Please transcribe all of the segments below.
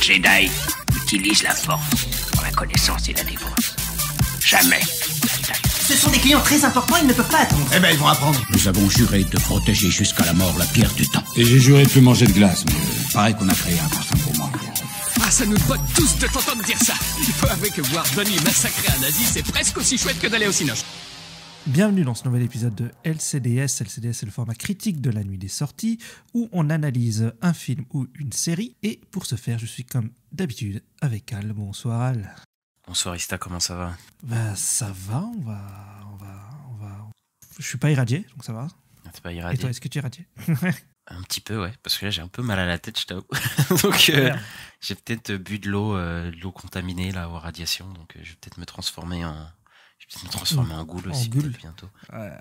Jedi utilise la force pour la connaissance et la défense. Jamais. Ce sont des clients très importants, ils ne peuvent pas attendre. Eh ben, ils vont apprendre. Nous avons juré de protéger jusqu'à la mort la pierre du temps. Et j'ai juré de plus manger de glace, mais Pareil qu'on a créé un parfum pour moi. Ah, ça nous botte tous de t'entendre dire ça. Il faut avouer que voir Johnny massacrer un nazi, c'est presque aussi chouette que d'aller au cinoche. Bienvenue dans ce nouvel épisode de LCDS. LCDS, c'est le format critique de la nuit des sorties, où on analyse un film ou une série. Et pour ce faire, je suis comme d'habitude avec Al. Bonsoir Al. Bonsoir Ista, comment ça va? Bah ça va, on va... Je suis pas irradié, donc ça va. Ah, t'es pas irradié? Et toi, est-ce que tu es irradié? Un petit peu, ouais, parce que là j'ai un peu mal à la tête, je t'avoue. Donc j'ai peut-être bu de l'eau contaminée là, aux radiations, donc je vais peut-être me transformer en... en goule aussi bientôt. Ouais.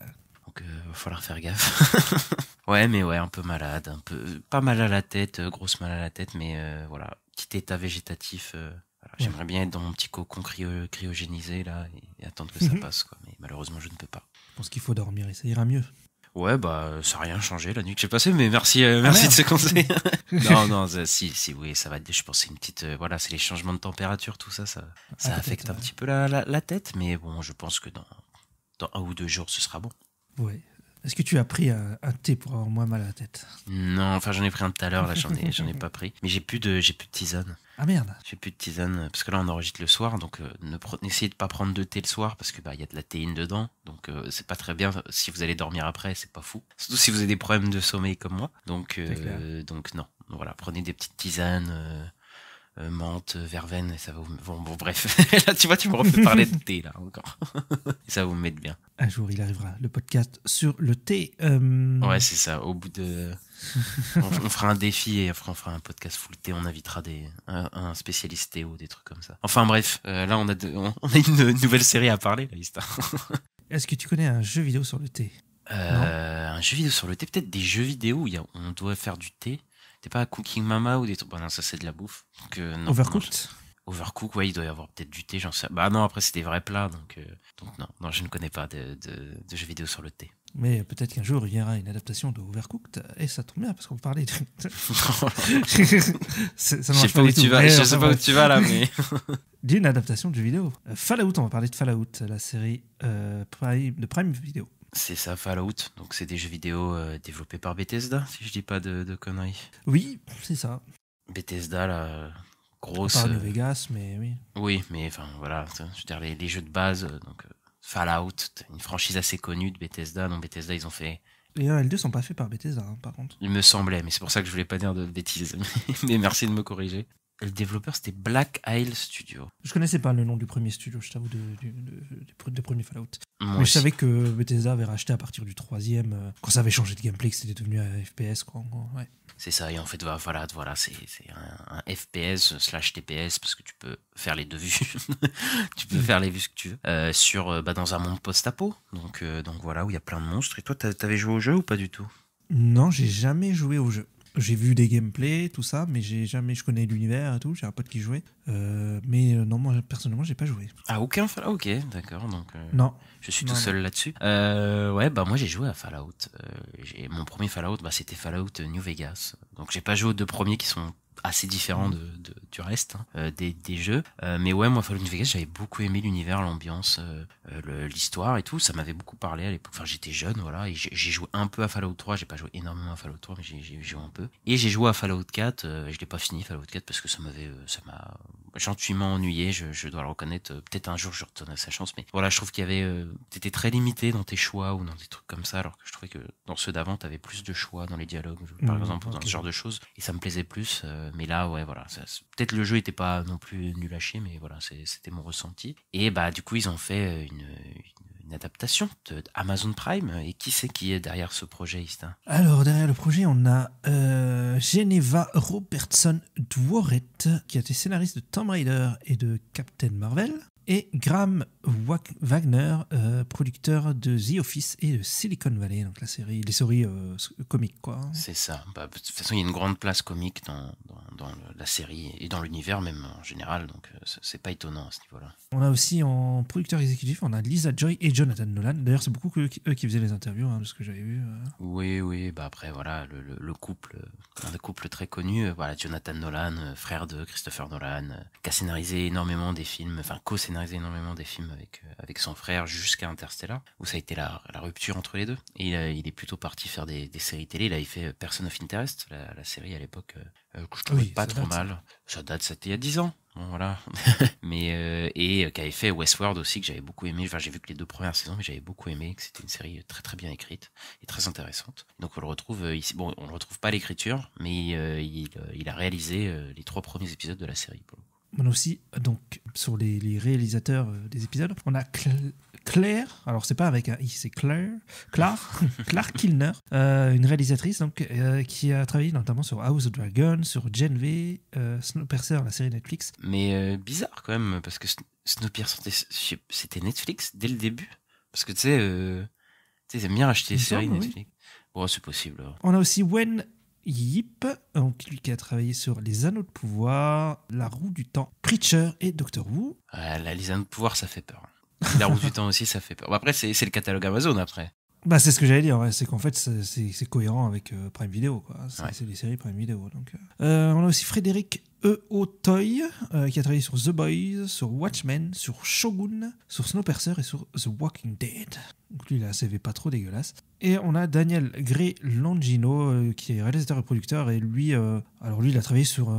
Donc va falloir faire gaffe. Ouais, un peu malade, un peu pas mal à la tête, grosse mal à la tête, mais voilà, petit état végétatif. Voilà, j'aimerais bien être dans mon petit cocon cryogénisé là et attendre que ça passe, quoi. Mais malheureusement, je ne peux pas. Je pense qu'il faut dormir et ça ira mieux. Ouais, bah ça n'a rien changé la nuit que j'ai passée, mais merci de ce conseil. non, si, oui, ça va. Je pense que c'est une petite, voilà, c'est les changements de température, tout ça affecte un petit peu la tête, mais bon, je pense que dans 1 ou 2 jours, ce sera bon. Ouais. Est-ce que tu as pris un thé pour avoir moins mal à la tête? Non, enfin j'en ai pris un tout à l'heure, là j'en ai pas pris. Mais j'ai plus de tisane. Ah merde. J'ai plus de tisane, parce que là on enregistre le soir, donc n'essayez de pas prendre de thé le soir, parce que y a de la théine dedans, donc c'est pas très bien. Si vous allez dormir après, c'est pas fou. Surtout si vous avez des problèmes de sommeil comme moi. Donc non. Voilà, prenez des petites tisanes. Menthe, verveine, et ça va vous... Bon, bref. Là, tu vois, tu me refais parler de thé, là, encore. Et ça va vous mettre bien. Un jour, il arrivera, le podcast sur le thé. Ouais, c'est ça. Au bout de... on fera un défi et après, on fera un podcast full thé. On invitera un spécialiste thé ou des trucs comme ça. Enfin, bref. Là, on a une nouvelle série à parler, là, Ista. Est-ce que tu connais un jeu vidéo sur le thé? Un jeu vidéo sur le thé? Peut-être des jeux vidéo où on doit faire du thé. T'es pas à Cooking Mama ou des trucs? Bah non, ça c'est de la bouffe. Donc, non, Overcooked? Overcooked, ouais, il doit y avoir peut-être du thé, j'en sais. Bah non, après c'est des vrais plats, donc non, je ne connais pas de jeux vidéo sur le thé. Mais peut-être qu'un jour il y aura une adaptation de Overcooked, et ça tombe bien parce qu'on parlait de... Je sais pas où tu vas là, mais... D'une adaptation de jeux vidéo. Fallout, on va parler de Fallout, la série de Prime Video. C'est ça, Fallout. Donc c'est des jeux vidéo développés par Bethesda, si je dis pas de conneries. Oui, c'est ça. Bethesda, la grosse... On parle de Vegas, mais oui. Oui, mais enfin voilà, je veux dire les jeux de base, donc Fallout, une franchise assez connue de Bethesda. Donc Bethesda, ils ont fait... Les 1 et le 2 sont pas faits par Bethesda, par contre. Il me semblait, mais c'est pour ça que je voulais pas dire de bêtises. Mais merci de me corriger. Le développeur, c'était Black Isle Studio. Je connaissais pas le nom du premier studio, je t'avoue, de premier Fallout. Moi mais aussi. Je savais que Bethesda avait racheté à partir du 3e, quand ça avait changé de gameplay, que c'était devenu un FPS, quoi. Ouais. C'est ça, et en fait, voilà, c'est un FPS / TPS, parce que tu peux faire les deux vues. Tu peux faire les vues que tu veux. Dans un monde post-apo. Donc voilà, où il y a plein de monstres. Et toi, t'avais joué au jeu ou pas du tout? Non, j'ai jamais joué au jeu. J'ai vu des gameplays, tout ça, mais je connais l'univers et tout, j'ai un pote qui jouait. Non, moi, personnellement, j'ai pas joué. Ah, aucun Fallout? Ok, d'accord, donc... Non. Je suis tout seul là-dessus. Moi, j'ai joué à Fallout. Mon premier Fallout, c'était Fallout New Vegas. Donc, j'ai pas joué aux 2 premiers qui sont assez différents du reste des jeux. Mais ouais, moi, Fallout New Vegas, j'avais beaucoup aimé l'univers, l'ambiance, l'histoire et tout. Ça m'avait beaucoup parlé à l'époque. Enfin, j'étais jeune, voilà. Et j'ai joué un peu à Fallout 3. J'ai pas joué énormément à Fallout 3, mais j'ai joué un peu. Et j'ai joué à Fallout 4. Je l'ai pas fini, Fallout 4, parce que ça m'a gentiment ennuyé. Je dois le reconnaître. Peut-être un jour, je retournerai sa chance. Mais voilà, je trouve qu'il y avait... t'étais très limité dans tes choix ou dans des trucs comme ça, alors que je trouvais que dans ceux d'avant, t'avais plus de choix dans les dialogues, par exemple, dans ce genre de choses. Et ça me plaisait plus. Mais là, ouais, voilà. Peut-être le jeu était pas non plus nul à chier, mais voilà, c'était mon ressenti. Et du coup, ils ont fait une adaptation de Amazon Prime. Et qui c'est qui est derrière ce projet, Ista? Alors, derrière le projet, on a Geneva Robertson Dworet, qui a été scénariste de Tomb Raider et de Captain Marvel. et Graham Wagner, producteur de The Office et de Silicon Valley, donc les séries comiques, quoi. C'est ça. Bah, de toute façon, il y a une grande place comique dans la série et dans l'univers même en général, donc c'est pas étonnant à ce niveau-là. On a aussi en producteur exécutif, on a Lisa Joy et Jonathan Nolan. D'ailleurs, c'est beaucoup eux qui faisaient les interviews, de ce que j'avais vu. Oui, bah après, voilà, le couple, un couple très connu, voilà, Jonathan Nolan, frère de Christopher Nolan, qui a scénarisé énormément des films, enfin co-scénarisé énormément des films avec son frère jusqu'à Interstellar, où ça a été la rupture entre les deux. Et il est plutôt parti faire des séries télé. Là, il fait Person of Interest, la série à l'époque que je trouvais pas trop mal. Ça date, c'était il y a 10 ans. Bon, voilà. Mais qui avait fait Westworld aussi, que j'avais beaucoup aimé. Enfin, j'ai vu que les 2 premières saisons, mais j'avais beaucoup aimé, que c'était une série très très bien écrite et très intéressante. Donc on le retrouve ici. Bon, on le retrouve pas à l'écriture, mais il a réalisé les 3 premiers épisodes de la série. Pour le coup. On a aussi, donc, sur les réalisateurs des épisodes, on a Claire, alors c'est pas avec un I, c'est Clark Kilner, une réalisatrice donc, qui a travaillé notamment sur House of Dragon, sur Gen V, Snowpiercer, la série Netflix. Mais bizarre quand même, parce que Snowpiercer, c'était Netflix dès le début. Parce que tu sais, ils aiment bien acheter des séries Netflix. Oui. Bon, c'est possible. Alors. On a aussi Wen Yip, donc lui qui a travaillé sur Les Anneaux de Pouvoir, La Roue du Temps, Preacher et Doctor Who. Les Anneaux de Pouvoir, ça fait peur. La Roue du Temps aussi, ça fait peur. Bon, après, c'est le catalogue Amazon, après. Bah, c'est ce que j'allais dire, ouais. C'est qu'en fait, c'est cohérent avec Prime Video, quoi. C'est les séries Prime Video. Donc, on a aussi Frédéric Otoy, qui a travaillé sur The Boys, sur Watchmen, sur Shogun, sur Snowpiercer et sur The Walking Dead. Donc lui, il a un CV pas trop dégueulasse. Et on a Daniel Gray Longino, qui est réalisateur et producteur, et lui, il a travaillé sur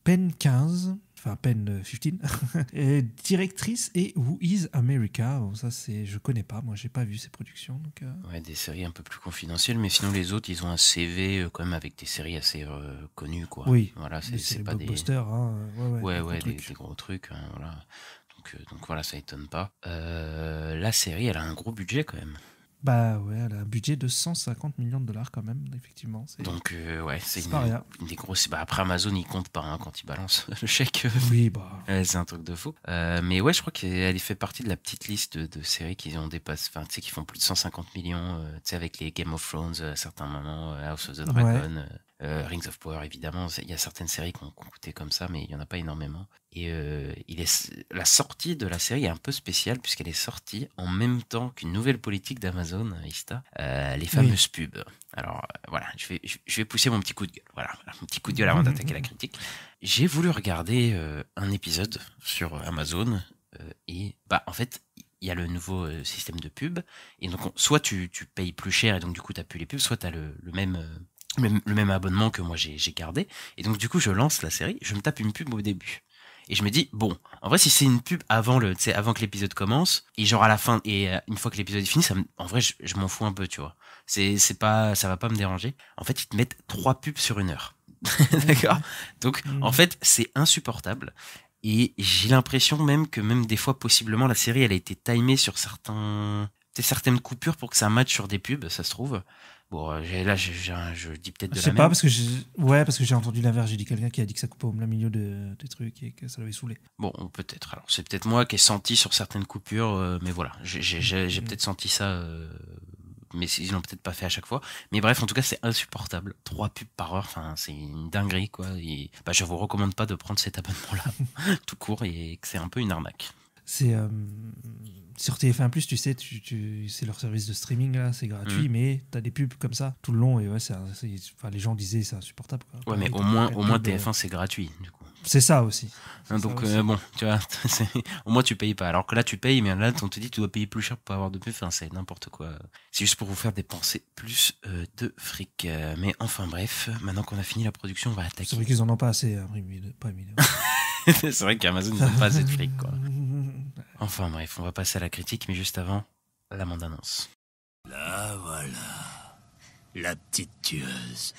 Pen 15, enfin Pen 15, et directrice et Who is America. Bon, ça, je connais pas, moi, j'ai pas vu ces productions. Donc, Ouais, des séries un peu plus confidentielles, mais sinon les autres, ils ont un CV quand même avec des séries assez connues, quoi. Oui, voilà, c'est pas des blockbusters, hein. des gros trucs, hein, voilà. Donc voilà, ça étonne pas. La série, elle a un gros budget quand même. Bah ouais, elle a un budget de 150 millions de dollars quand même, effectivement. Donc ouais, c'est une des grosses. Bah, après Amazon, ils comptent pas quand ils balancent le chèque. Oui, bah. C'est un truc de fou. Mais ouais, je crois qu'elle fait partie de la petite liste de séries qui ont dépassé, enfin tu sais, qui font plus de 150 millions. Tu sais, avec les Game of Thrones à certains moments, House of the Dragon. Rings of Power, évidemment, il y a certaines séries qui ont coûté comme ça, mais il n'y en a pas énormément. Et la sortie de la série est un peu spéciale, puisqu'elle est sortie en même temps qu'une nouvelle politique d'Amazon, Ista, les fameuses pubs. Alors voilà, je vais pousser mon petit coup de gueule. Voilà, mon petit coup de gueule avant d'attaquer la critique. J'ai voulu regarder un épisode sur Amazon, et bah en fait, il y a le nouveau système de pub, et donc soit tu payes plus cher, et donc du coup tu n'as plus les pubs, soit tu as le même abonnement que moi j'ai gardé, et donc du coup je lance la série, je me tape une pub au début et je me dis bon, en vrai si c'est une pub avant que l'épisode commence et genre à la fin et une fois que l'épisode est fini, en vrai je m'en fous un peu, tu vois, ça va pas me déranger. En fait ils te mettent 3 pubs sur 1 heure. D'accord, donc en fait c'est insupportable. Et j'ai l'impression même des fois possiblement la série elle a été timée sur certaines coupures pour que ça matche sur des pubs, ça se trouve. Bon, là, je dis peut-être de la merde. Je sais pas, parce que j'ai entendu l'inverse. J'ai dit quelqu'un qui a dit que ça coupait au plein milieu des trucs et que ça l'avait saoulé. Bon, peut-être. Alors, c'est peut-être moi qui ai senti sur certaines coupures, mais voilà. J'ai peut-être senti ça, mais ils l'ont peut-être pas fait à chaque fois. Mais bref, en tout cas, c'est insupportable. 3 pubs par heure, enfin, c'est une dinguerie, quoi. Et, bah, je vous recommande pas de prendre cet abonnement-là, tout court, et que c'est un peu une arnaque. C'est sur TF1+, tu sais, c'est leur service de streaming là, c'est gratuit, mais t'as des pubs comme ça tout le long et ouais, les gens disaient c'est insupportable, quoi. Ouais, mais au moins TF1 c'est gratuit du coup. C'est ça aussi. Donc bon, tu vois, au moins tu payes pas. Alors que là tu payes, mais là on te dit tu dois payer plus cher pour avoir de pub. Enfin, c'est n'importe quoi. C'est juste pour vous faire dépenser plus de fric. Mais enfin bref, maintenant qu'on a fini la production, on va attaquer. C'est vrai qu'ils en ont pas assez, pas évident. C'est vrai qu'Amazon n'a pas assez de fric, quoi. Enfin bref, on va passer à la critique, mais juste avant, la bande-annonce. Là voilà, la petite tueuse.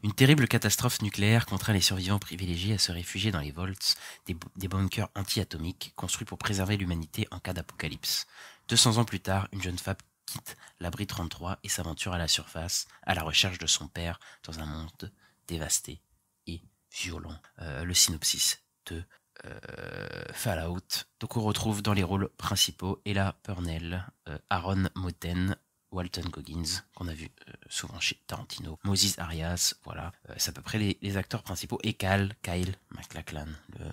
Une terrible catastrophe nucléaire contraint les survivants privilégiés à se réfugier dans les vaults des bunkers anti-atomiques construits pour préserver l'humanité en cas d'apocalypse. 200 ans plus tard, une jeune femme quitte l'abri 33 et s'aventure à la surface à la recherche de son père dans un monde dévasté et violent. Le synopsis de Fallout. Donc on retrouve dans les rôles principaux Ella Purnell, Aaron Moten, Walton Goggins, qu'on a vu souvent chez Tarantino, Moses Arias, voilà, c'est à peu près les acteurs principaux, et Kyle MacLachlan,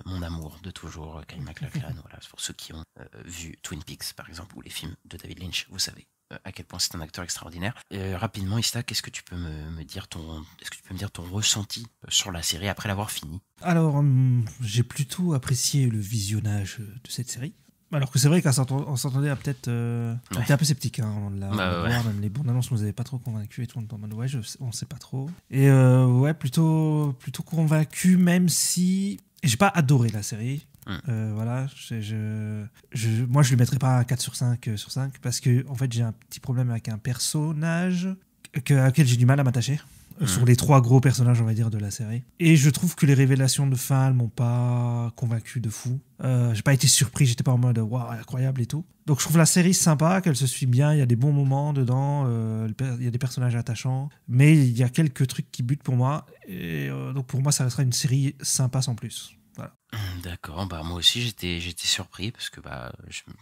mon amour de toujours, Kyle MacLachlan, voilà, c'est pour ceux qui ont vu Twin Peaks par exemple, ou les films de David Lynch, vous savez à quel point c'est un acteur extraordinaire. Rapidement, Ista, qu'est-ce que tu peux me dire ton ressenti sur la série après l'avoir fini? Alors, j'ai plutôt apprécié le visionnage de cette série. Alors que c'est vrai qu'on s'entendait à peut-être... On était un peu sceptique avant de la voir, même les bandes annonces nous avaient pas trop convaincus et tout, on était en mode ouais, on sait pas trop. Et ouais, plutôt convaincu, même si j'ai pas adoré la série. Voilà, moi je lui mettrais pas un 4 sur 5 parce que en fait j'ai un petit problème avec un personnage auquel j'ai du mal à m'attacher. Sur les 3 gros personnages, on va dire, de la série. Et je trouve que les révélations de fin, elles m'ont pas convaincu de fou. J'ai pas été surpris, j'étais pas en mode waouh, incroyable et tout. Donc je trouve la série sympa, qu'elle se suit bien, il y a des bons moments dedans, il y a des personnages attachants, mais il y a quelques trucs qui butent pour moi. Et donc pour moi, ça restera une série sympa sans plus. Voilà. D'accord, bah moi aussi j'étais surpris parce que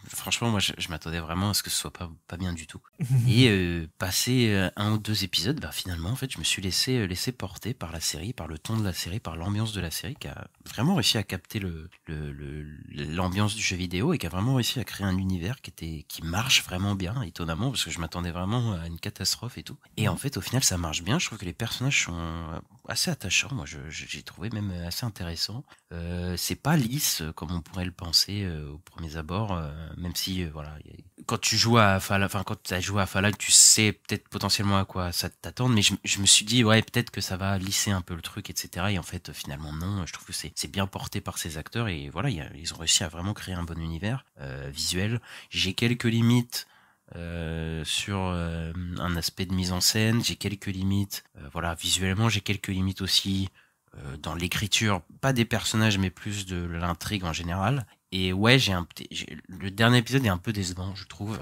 franchement moi je m'attendais vraiment à ce que ce soit pas bien du tout. Et passé 1 ou 2 épisodes, bah finalement en fait je me suis laissé porter par la série, par le ton de la série, par l'ambiance de la série, qui a vraiment réussi à capter l'ambiance du jeu vidéo et qui a vraiment réussi à créer un univers qui marche vraiment bien, étonnamment, parce que je m'attendais vraiment à une catastrophe et tout. Et en fait au final ça marche bien, je trouve que les personnages sont assez attachants, moi j'ai trouvé même assez intéressant. C'est pas lisse comme on pourrait le penser au premier abord, même si voilà, quand tu joues à Fallout, quand tu as joué à Fallout, tu sais peut-être potentiellement à quoi ça t'attend, mais je me suis dit ouais, peut-être que ça va lisser un peu le truc, etc. Et en fait finalement non, je trouve que c'est bien porté par ces acteurs et voilà, ils ont réussi à vraiment créer un bon univers visuel. J'ai quelques limites sur un aspect de mise en scène, j'ai quelques limites voilà, visuellement, j'ai quelques limites aussi dans l'écriture, pas des personnages mais plus de l'intrigue en général. Et ouais, le dernier épisode est un peu décevant, je trouve,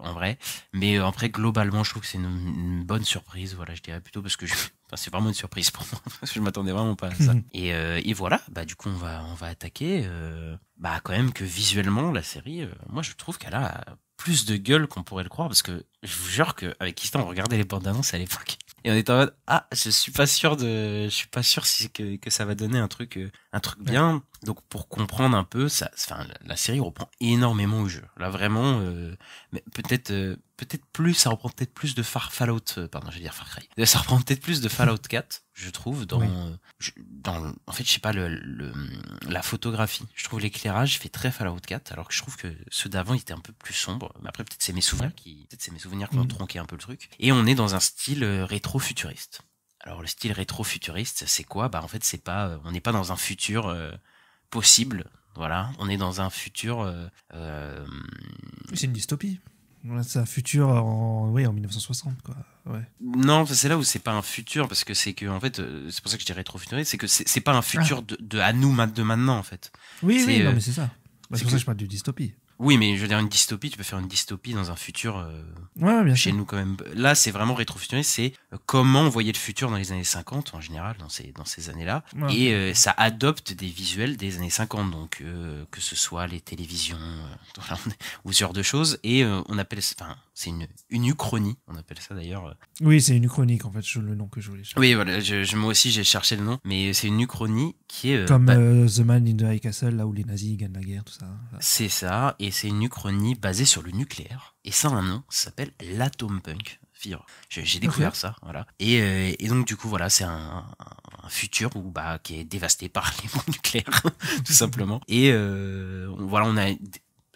en vrai. Mais après, globalement, je trouve que c'est une bonne surprise. Voilà, je dirais plutôt parce que c'est vraiment une surprise pour moi parce que je m'attendais vraiment pas à ça. Et voilà, bah du coup on va attaquer. Bah quand même que visuellement la série, moi je trouve qu'elle a plus de gueule qu'on pourrait le croire, parce que je vous jure qu'avec Kistan on regardait les bandes annonces à l'époque et on était en mode je suis pas sûr si que ça va donner un truc bien. Donc pour comprendre un peu la série reprend énormément au jeu là, vraiment, mais peut-être plus, ça reprend peut-être plus de Fallout, pardon, je vais dire Far Cry, ça reprend peut-être plus de Fallout 4, je trouve, en fait je sais pas, la photographie, je trouve l'éclairage fait très Fallout 4, alors que je trouve que ceux d'avant étaient un peu plus sombres, mais après peut-être c'est mes souvenirs qui ont tronqué un peu le truc. Et on est dans un style rétro-futuriste. Alors le style rétro-futuriste, c'est quoi? Bah en fait on n'est pas dans un futur possible, voilà, on est dans un futur c'est une dystopie. C'est un futur en 1960, quoi. Ouais. Non, c'est là où c'est pas un futur, parce que c'est que en fait, c'est pour ça que je dis rétro-futuriste, c'est que c'est pas un futur de à nous de maintenant en fait. Oui, non, mais c'est ça. C'est pour ça que je parle de dystopie. Oui, mais je veux dire, une dystopie, tu peux faire une dystopie dans un futur bien chez sûr. nous quand même. Là, c'est vraiment rétrofuturiste, c'est comment on voyait le futur dans les années 50, en général, dans ces années-là. Ouais. Et ça adopte des visuels des années 50, donc que ce soit les télévisions, ou ce genre de choses. Et on appelle ça, c'est une uchronie, on appelle ça d'ailleurs. Oui, c'est une uchronique, en fait, le nom que je voulais chercher. Oui, voilà, moi aussi j'ai cherché le nom, mais c'est une uchronie qui est... Comme The Man in the High Castle, là où les nazis gagnent la guerre, tout ça. C'est ça, et c'est une uchronie basée sur le nucléaire. Et ça a un nom, ça s'appelle l'atompunk. J'ai découvert ça, voilà. Et donc du coup voilà, c'est un futur qui est dévasté par les bombes nucléaires, tout simplement. Et voilà,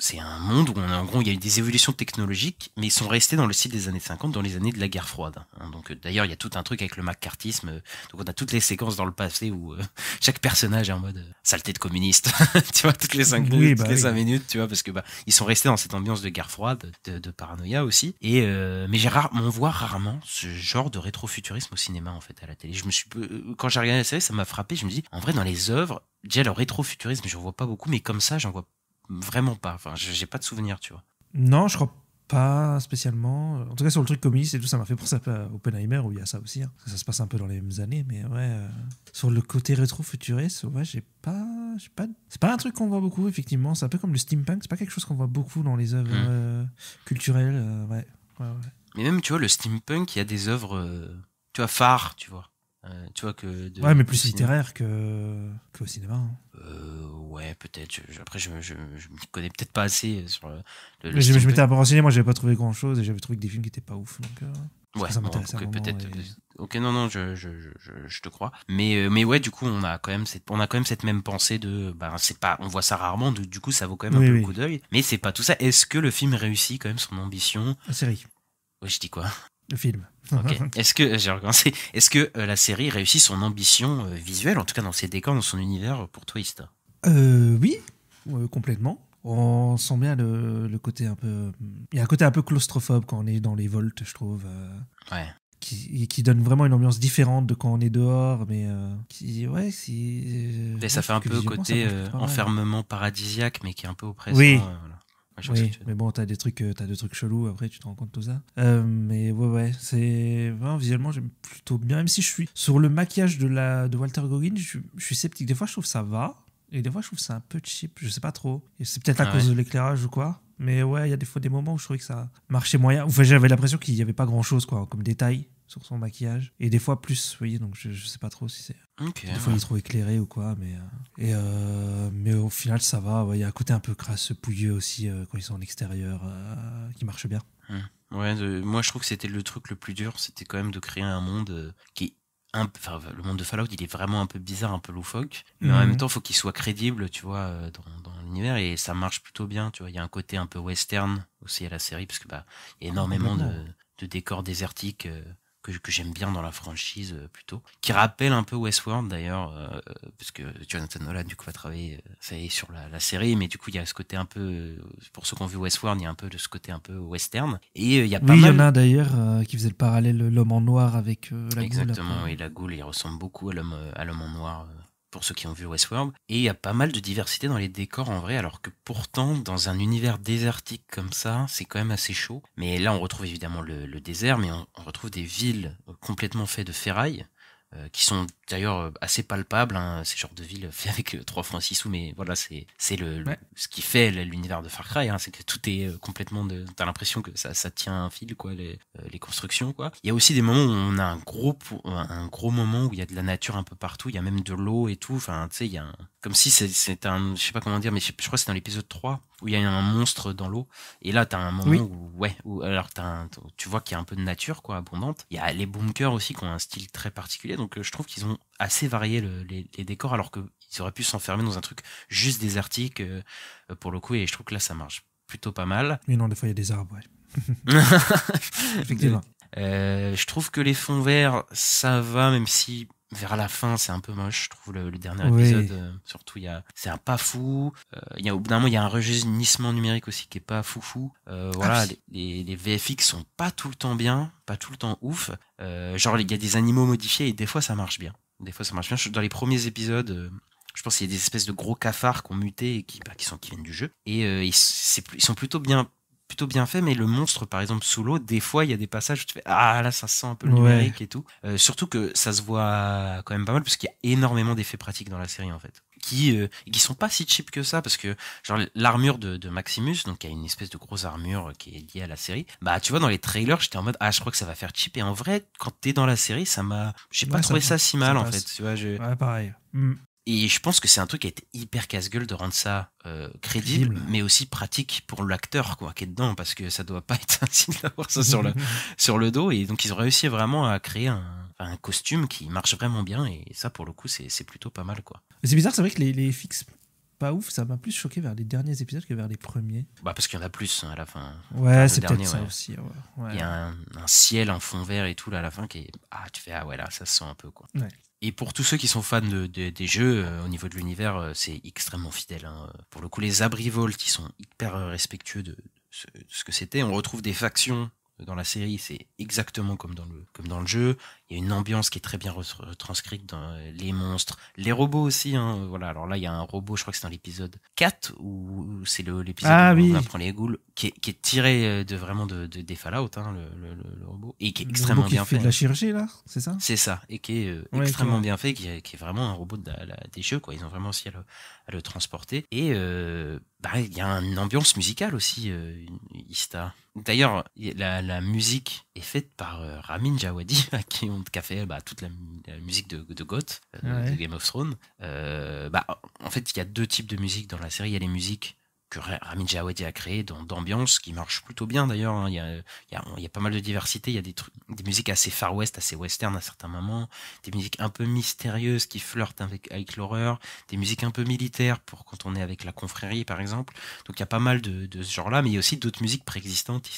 c'est un monde où en gros il y a eu des évolutions technologiques, mais ils sont restés dans le style des années 50, dans les années de la guerre froide. Donc d'ailleurs il y a tout un truc avec le macartisme. Donc on a toutes les séquences dans le passé où chaque personnage est en mode saleté de communiste, tu vois, toutes les 5 minutes, 5 minutes, tu vois, parce que ils sont restés dans cette ambiance de guerre froide, de paranoïa aussi. Et mais on voit rarement ce genre de rétrofuturisme au cinéma en fait, à la télé. Quand j'ai regardé la série, ça m'a frappé. Je me dis en vrai dans les œuvres, déjà le rétrofuturisme, j'en vois pas beaucoup, mais comme ça j'en vois vraiment pas. Enfin, j'ai pas de souvenir, tu vois. Non, je crois pas spécialement. En tout cas, sur le truc communiste et tout, ça m'a fait penser un peu à Oppenheimer, où il y a ça aussi. Hein. Ça se passe un peu dans les mêmes années, mais ouais. Sur le côté rétro-futuriste, ouais, j'ai pas... C'est pas un truc qu'on voit beaucoup, effectivement. C'est un peu comme le steampunk. C'est pas quelque chose qu'on voit beaucoup dans les œuvres culturelles. Ouais. Mais même, tu vois, le steampunk, il y a des œuvres, tu vois, phares, tu vois. Tu vois que ouais, mais plus littéraire qu'au cinéma. Hein. Ouais, peut-être. Après, je m'y connais peut-être pas assez sur le je m'étais un peu renseigné, moi j'avais pas trouvé grand chose et j'avais trouvé que des films qui étaient pas ouf. Donc, ouais, ça m'intéresse peut-être. Et... Ok, non, je te crois. Mais ouais, du coup, on a quand même cette même pensée de, c'est pas, on voit ça rarement, du coup, ça vaut quand même un peu le coup d'œil. Mais c'est pas tout ça. Est-ce que le film réussit quand même son ambition? La série. Ouais, je dis quoi? Le film. Ok. Est-ce que la série réussit son ambition visuelle, en tout cas dans ses décors, dans son univers pour Twist? Oui, complètement. On sent bien le côté un peu... Il y a un côté un peu claustrophobe quand on est dans les volts, je trouve. Ouais. Qui donne vraiment une ambiance différente de quand on est dehors, mais ça fait un peu côté enfermement paradisiaque, mais qui est un peu oppressant. Oui. Voilà. Oui, mais bon, t'as des trucs chelous, après tu te rends compte de tout ça. Mais ouais, c'est... visuellement, j'aime plutôt bien, même si je suis... Sur le maquillage de Walter Goggins, je suis sceptique. Des fois, je trouve ça va, et des fois, je trouve ça un peu cheap, je sais pas trop. Et c'est peut-être à cause de l'éclairage ou quoi. Mais ouais, il y a des moments où je trouvais que ça marchait moyen. Enfin, j'avais l'impression qu'il y avait pas grand-chose, quoi, comme détail sur son maquillage. Et des fois plus, vous voyez, donc je sais pas trop si c'est... Okay, des fois, il est trop éclairé ou quoi, mais au final, ça va. Il y a un côté un peu crasseux, pouilleux aussi, quand ils sont en extérieur, qui marche bien. Ouais, moi, je trouve que c'était le truc le plus dur, c'était quand même de créer un monde qui est le monde de Fallout, il est vraiment un peu bizarre, un peu loufoque, mais en même temps, il faut qu'il soit crédible, tu vois, dans l'univers, et ça marche plutôt bien, tu vois. Il y a un côté un peu western aussi à la série, parce que il y a énormément de décors désertiques que j'aime bien dans la franchise plutôt, qui rappelle un peu Westworld d'ailleurs, parce que Jonathan Nolan du coup va travailler ça y est sur la série, mais du coup il y a ce côté un peu, pour ceux qui ont vu Westworld, il y a un peu de ce côté un peu western, et il y a pas mal... il y en a d'ailleurs qui faisait le parallèle, l'homme en noir avec la goule. Exactement, et la goule, il ressemble beaucoup à l'homme en noir, pour ceux qui ont vu Westworld. Et il y a pas mal de diversité dans les décors en vrai, alors que pourtant, dans un univers désertique comme ça, c'est quand même assez chaud. Mais là, on retrouve évidemment le désert, mais on retrouve des villes complètement faites de ferraille, qui sont d'ailleurs assez palpables, hein, ces genres de villes faits avec 3 francs 6 sous, mais voilà, c'est ce qui fait l'univers de Far Cry, hein, c'est que tout est complètement t'as l'impression que ça tient un fil, quoi, les constructions, quoi. Il y a aussi des moments où on a un gros moment où il y a de la nature un peu partout, il y a même de l'eau et tout, enfin, tu sais, il y a comme si c'est un, je sais pas comment dire, mais je crois que c'est dans l'épisode 3 où il y a un monstre dans l'eau, et là t'as un moment où alors tu vois qu'il y a un peu de nature, quoi, abondante. Il y a les bunkers aussi qui ont un style très particulier, donc je trouve qu'ils ont assez varié les décors, alors qu'ils auraient pu s'enfermer dans un truc juste désertique pour le coup, et je trouve que là ça marche plutôt pas mal. Mais non, des fois il y a des arbres, ouais. Effectivement. Je trouve que les fonds verts ça va, même si vers la fin c'est un peu moche, je trouve le dernier épisode, surtout c'est un pas fou, au bout d'un moment il y a un rejeunissement numérique aussi qui est pas foufou, voilà, les VFX sont pas tout le temps bien, pas tout le temps ouf, genre il y a des animaux modifiés et des fois ça marche bien. Dans les premiers épisodes, je pense qu'il y a des espèces de gros cafards qui ont muté et qui viennent du jeu, et ils sont plutôt bien fait, mais le monstre, par exemple, sous l'eau, des fois, il y a des passages où tu fais, ah, là, ça sent un peu le numérique et tout. Surtout que ça se voit quand même pas mal, parce qu'il y a énormément d'effets pratiques dans la série, en fait. Qui sont pas si cheap que ça, parce que, genre, l'armure de Maximus, donc, il y a une espèce de grosse armure qui est liée à la série. Tu vois, dans les trailers, j'étais en mode, je crois que ça va faire cheap. Et en vrai, quand t'es dans la série, j'ai pas trouvé ça si mal, en fait. Tu vois, ouais, pareil. Et je pense que c'est un truc qui a été hyper casse-gueule de rendre ça crédible, mais aussi pratique pour l'acteur, quoi, qui est dedans, parce que ça doit pas être facile d'avoir ça sur le dos. Et donc ils ont réussi vraiment à créer un costume qui marche vraiment bien, et ça pour le coup c'est plutôt pas mal, quoi. Mais c'est bizarre, c'est vrai que les FX pas ouf, ça m'a plus choqué vers les derniers épisodes que vers les premiers. Parce qu'il y en a plus à la fin. Ouais, c'est peut-être ça aussi. Ouais. Il y a un ciel en fond vert et tout là à la fin qui est, tu fais ouais, là ça se sent un peu, quoi. Ouais. Et pour tous ceux qui sont fans des jeux, au niveau de l'univers, c'est extrêmement fidèle, hein. Pour le coup, les abris Vault, qui sont hyper respectueux de ce que c'était. On retrouve des factions dans la série, c'est exactement comme dans le jeu. il y a une ambiance qui est très bien retranscrite dans les monstres, les robots aussi, hein, voilà. Alors là, il y a un robot, je crois que c'est dans l'épisode 4, où c'est l'épisode où on apprend les ghouls, qui est tiré des Fallout, hein, le robot, et qui est extrêmement bien fait. Qui fait de la chirurgie, là, c'est ça? C'est ça, et qui est extrêmement bien fait, qui est vraiment un robot des jeux, quoi. Ils ont vraiment aussi à le transporter. Et il y a une ambiance musicale aussi, Ista. D'ailleurs, la musique est faite par Ramin Djawadi, qui a fait toute la musique de GOT, de Game of Thrones. En fait, il y a 2 types de musique dans la série. Il y a les musiques que Ramin Djawadi a créées d'ambiance, qui marchent plutôt bien d'ailleurs, hein. Il y a pas mal de diversité. Il y a des musiques assez Far West, assez western à certains moments, des musiques un peu mystérieuses qui flirtent avec l'horreur, des musiques un peu militaires pour quand on est avec la confrérie par exemple. Donc il y a pas mal de ce genre-là, mais il y a aussi d'autres musiques préexistantes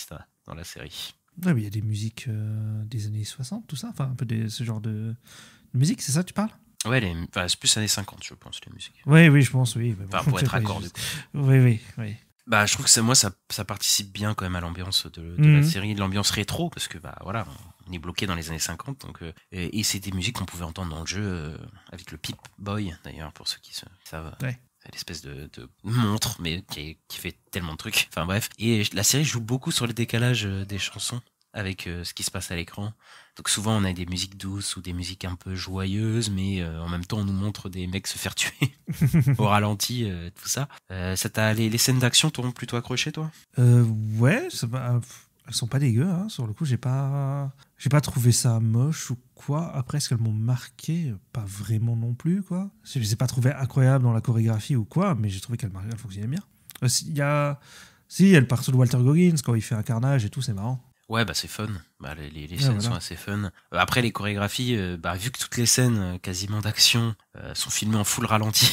dans la série. Ouais, mais il y a des musiques des années 60, tout ça, enfin un peu ce genre de musique, c'est ça tu parles? Ouais, c'est plus années 50, je pense, les musiques. Oui, je pense, oui. Pour être accord, du coup. Oui. Je trouve que ça participe bien quand même à l'ambiance de la série, de l'ambiance rétro, parce que voilà, on est bloqué dans les années 50, donc et c'est des musiques qu'on pouvait entendre dans le jeu avec le Pip-Boy, d'ailleurs, pour ceux qui savent. Ouais. C'est l'espèce de montre, mais qui fait tellement de trucs. Enfin bref. Et la série joue beaucoup sur le décalage des chansons avec ce qui se passe à l'écran. Donc souvent on a des musiques douces ou des musiques un peu joyeuses, mais en même temps on nous montre des mecs se faire tuer au ralenti, tout ça. Les scènes d'action t'ont plutôt accroché, toi? Ouais, elles sont pas dégueu, hein. Sur le coup, j'ai pas trouvé ça moche ou quoi. Après, est-ce qu'elles m'ont marqué? Pas vraiment non plus, quoi. Je les ai pas trouvées incroyables dans la chorégraphie ou quoi, mais j'ai trouvé qu'elles fonctionnaient bien. Il y a le perso de Walter Goggins quand il fait un carnage et tout, c'est marrant. Ouais, c'est fun. Les scènes sont assez fun. Après, les chorégraphies, vu que toutes les scènes quasiment d'action sont filmées en full ralenti,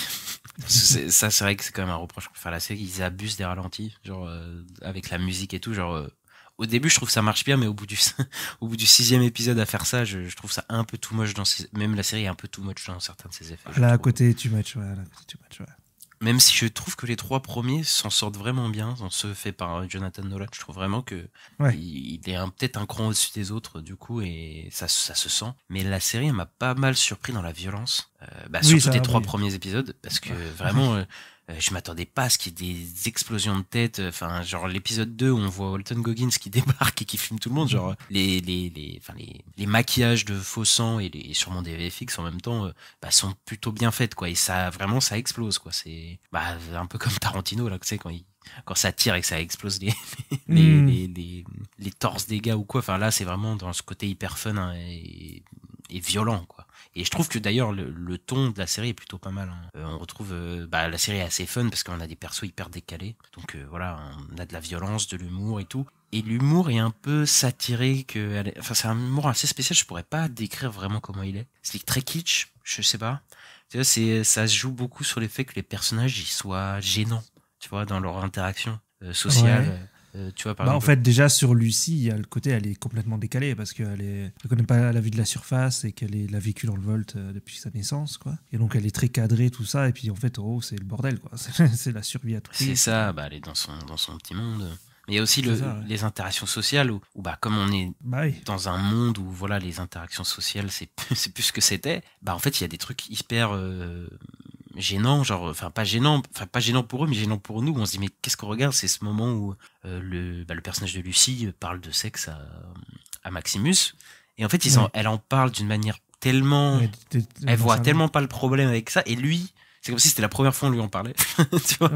c'est vrai que c'est quand même un reproche qu'on fait à la série. Ils abusent des ralentis, genre avec la musique et tout. Genre, au début, je trouve que ça marche bien, mais au bout du 6e épisode à faire ça, je trouve ça un peu too much même la série est un peu too much dans certains de ses effets. Là, à côté too much, ouais. Même si je trouve que les 3 premiers s'en sortent vraiment bien, ceux faits par Jonathan Nolan, je trouve vraiment que il est peut-être un cran au-dessus des autres, du coup, et ça se sent. Mais la série, elle m'a pas mal surpris dans la violence, surtout les 3 premiers épisodes, parce que vraiment, je m'attendais pas à ce qu'il y ait des explosions de tête. Enfin, genre l'épisode 2 où on voit Walton Goggins qui débarque et qui filme tout le monde, genre les maquillages de faux sang et sûrement des VFX en même temps sont plutôt bien faites, quoi. Et ça vraiment ça explose, quoi. C'est un peu comme Tarantino là, tu sais, quand ça tire et que ça explose les torses des gars ou quoi. Enfin là c'est vraiment dans ce côté hyper fun, hein, et violent, quoi. Et je trouve que d'ailleurs le ton de la série est plutôt pas mal, hein. On retrouve la série est assez fun parce qu'on a des persos hyper décalés, donc voilà, on a de la violence, de l'humour et tout. Et l'humour est un peu satiré, c'est un humour assez spécial, je pourrais pas décrire vraiment comment il est. C'est très kitsch, je sais pas. Tu vois, ça se joue beaucoup sur le fait que les personnages ils soient gênants, tu vois, dans leur interaction sociale. Ouais. Tu vois, par exemple, en fait, déjà sur Lucie, il y a le côté, elle est complètement décalée parce qu'elle connaît pas la vue de la surface et qu'elle l'a vécu dans le Vault depuis sa naissance, quoi. Et donc elle est très cadrée, tout ça, et puis en fait, c'est le bordel, quoi. C'est la survie à tout prix. C'est ça, elle est dans son petit monde. Mais il y a aussi les interactions sociales où comme on est dans un monde où voilà, les interactions sociales c'est plus ce que c'était. En fait, il y a des trucs hyper gênant, genre, pas gênant pour eux, mais gênant pour nous. On se dit, mais qu'est-ce qu'on regarde? C'est ce moment où le personnage de Lucie parle de sexe à Maximus. Et en fait, elle en parle d'une manière tellement... elle voit tellement pas le problème avec ça. Et lui, c'est comme si c'était la première fois qu'on lui en parlait. Tu vois,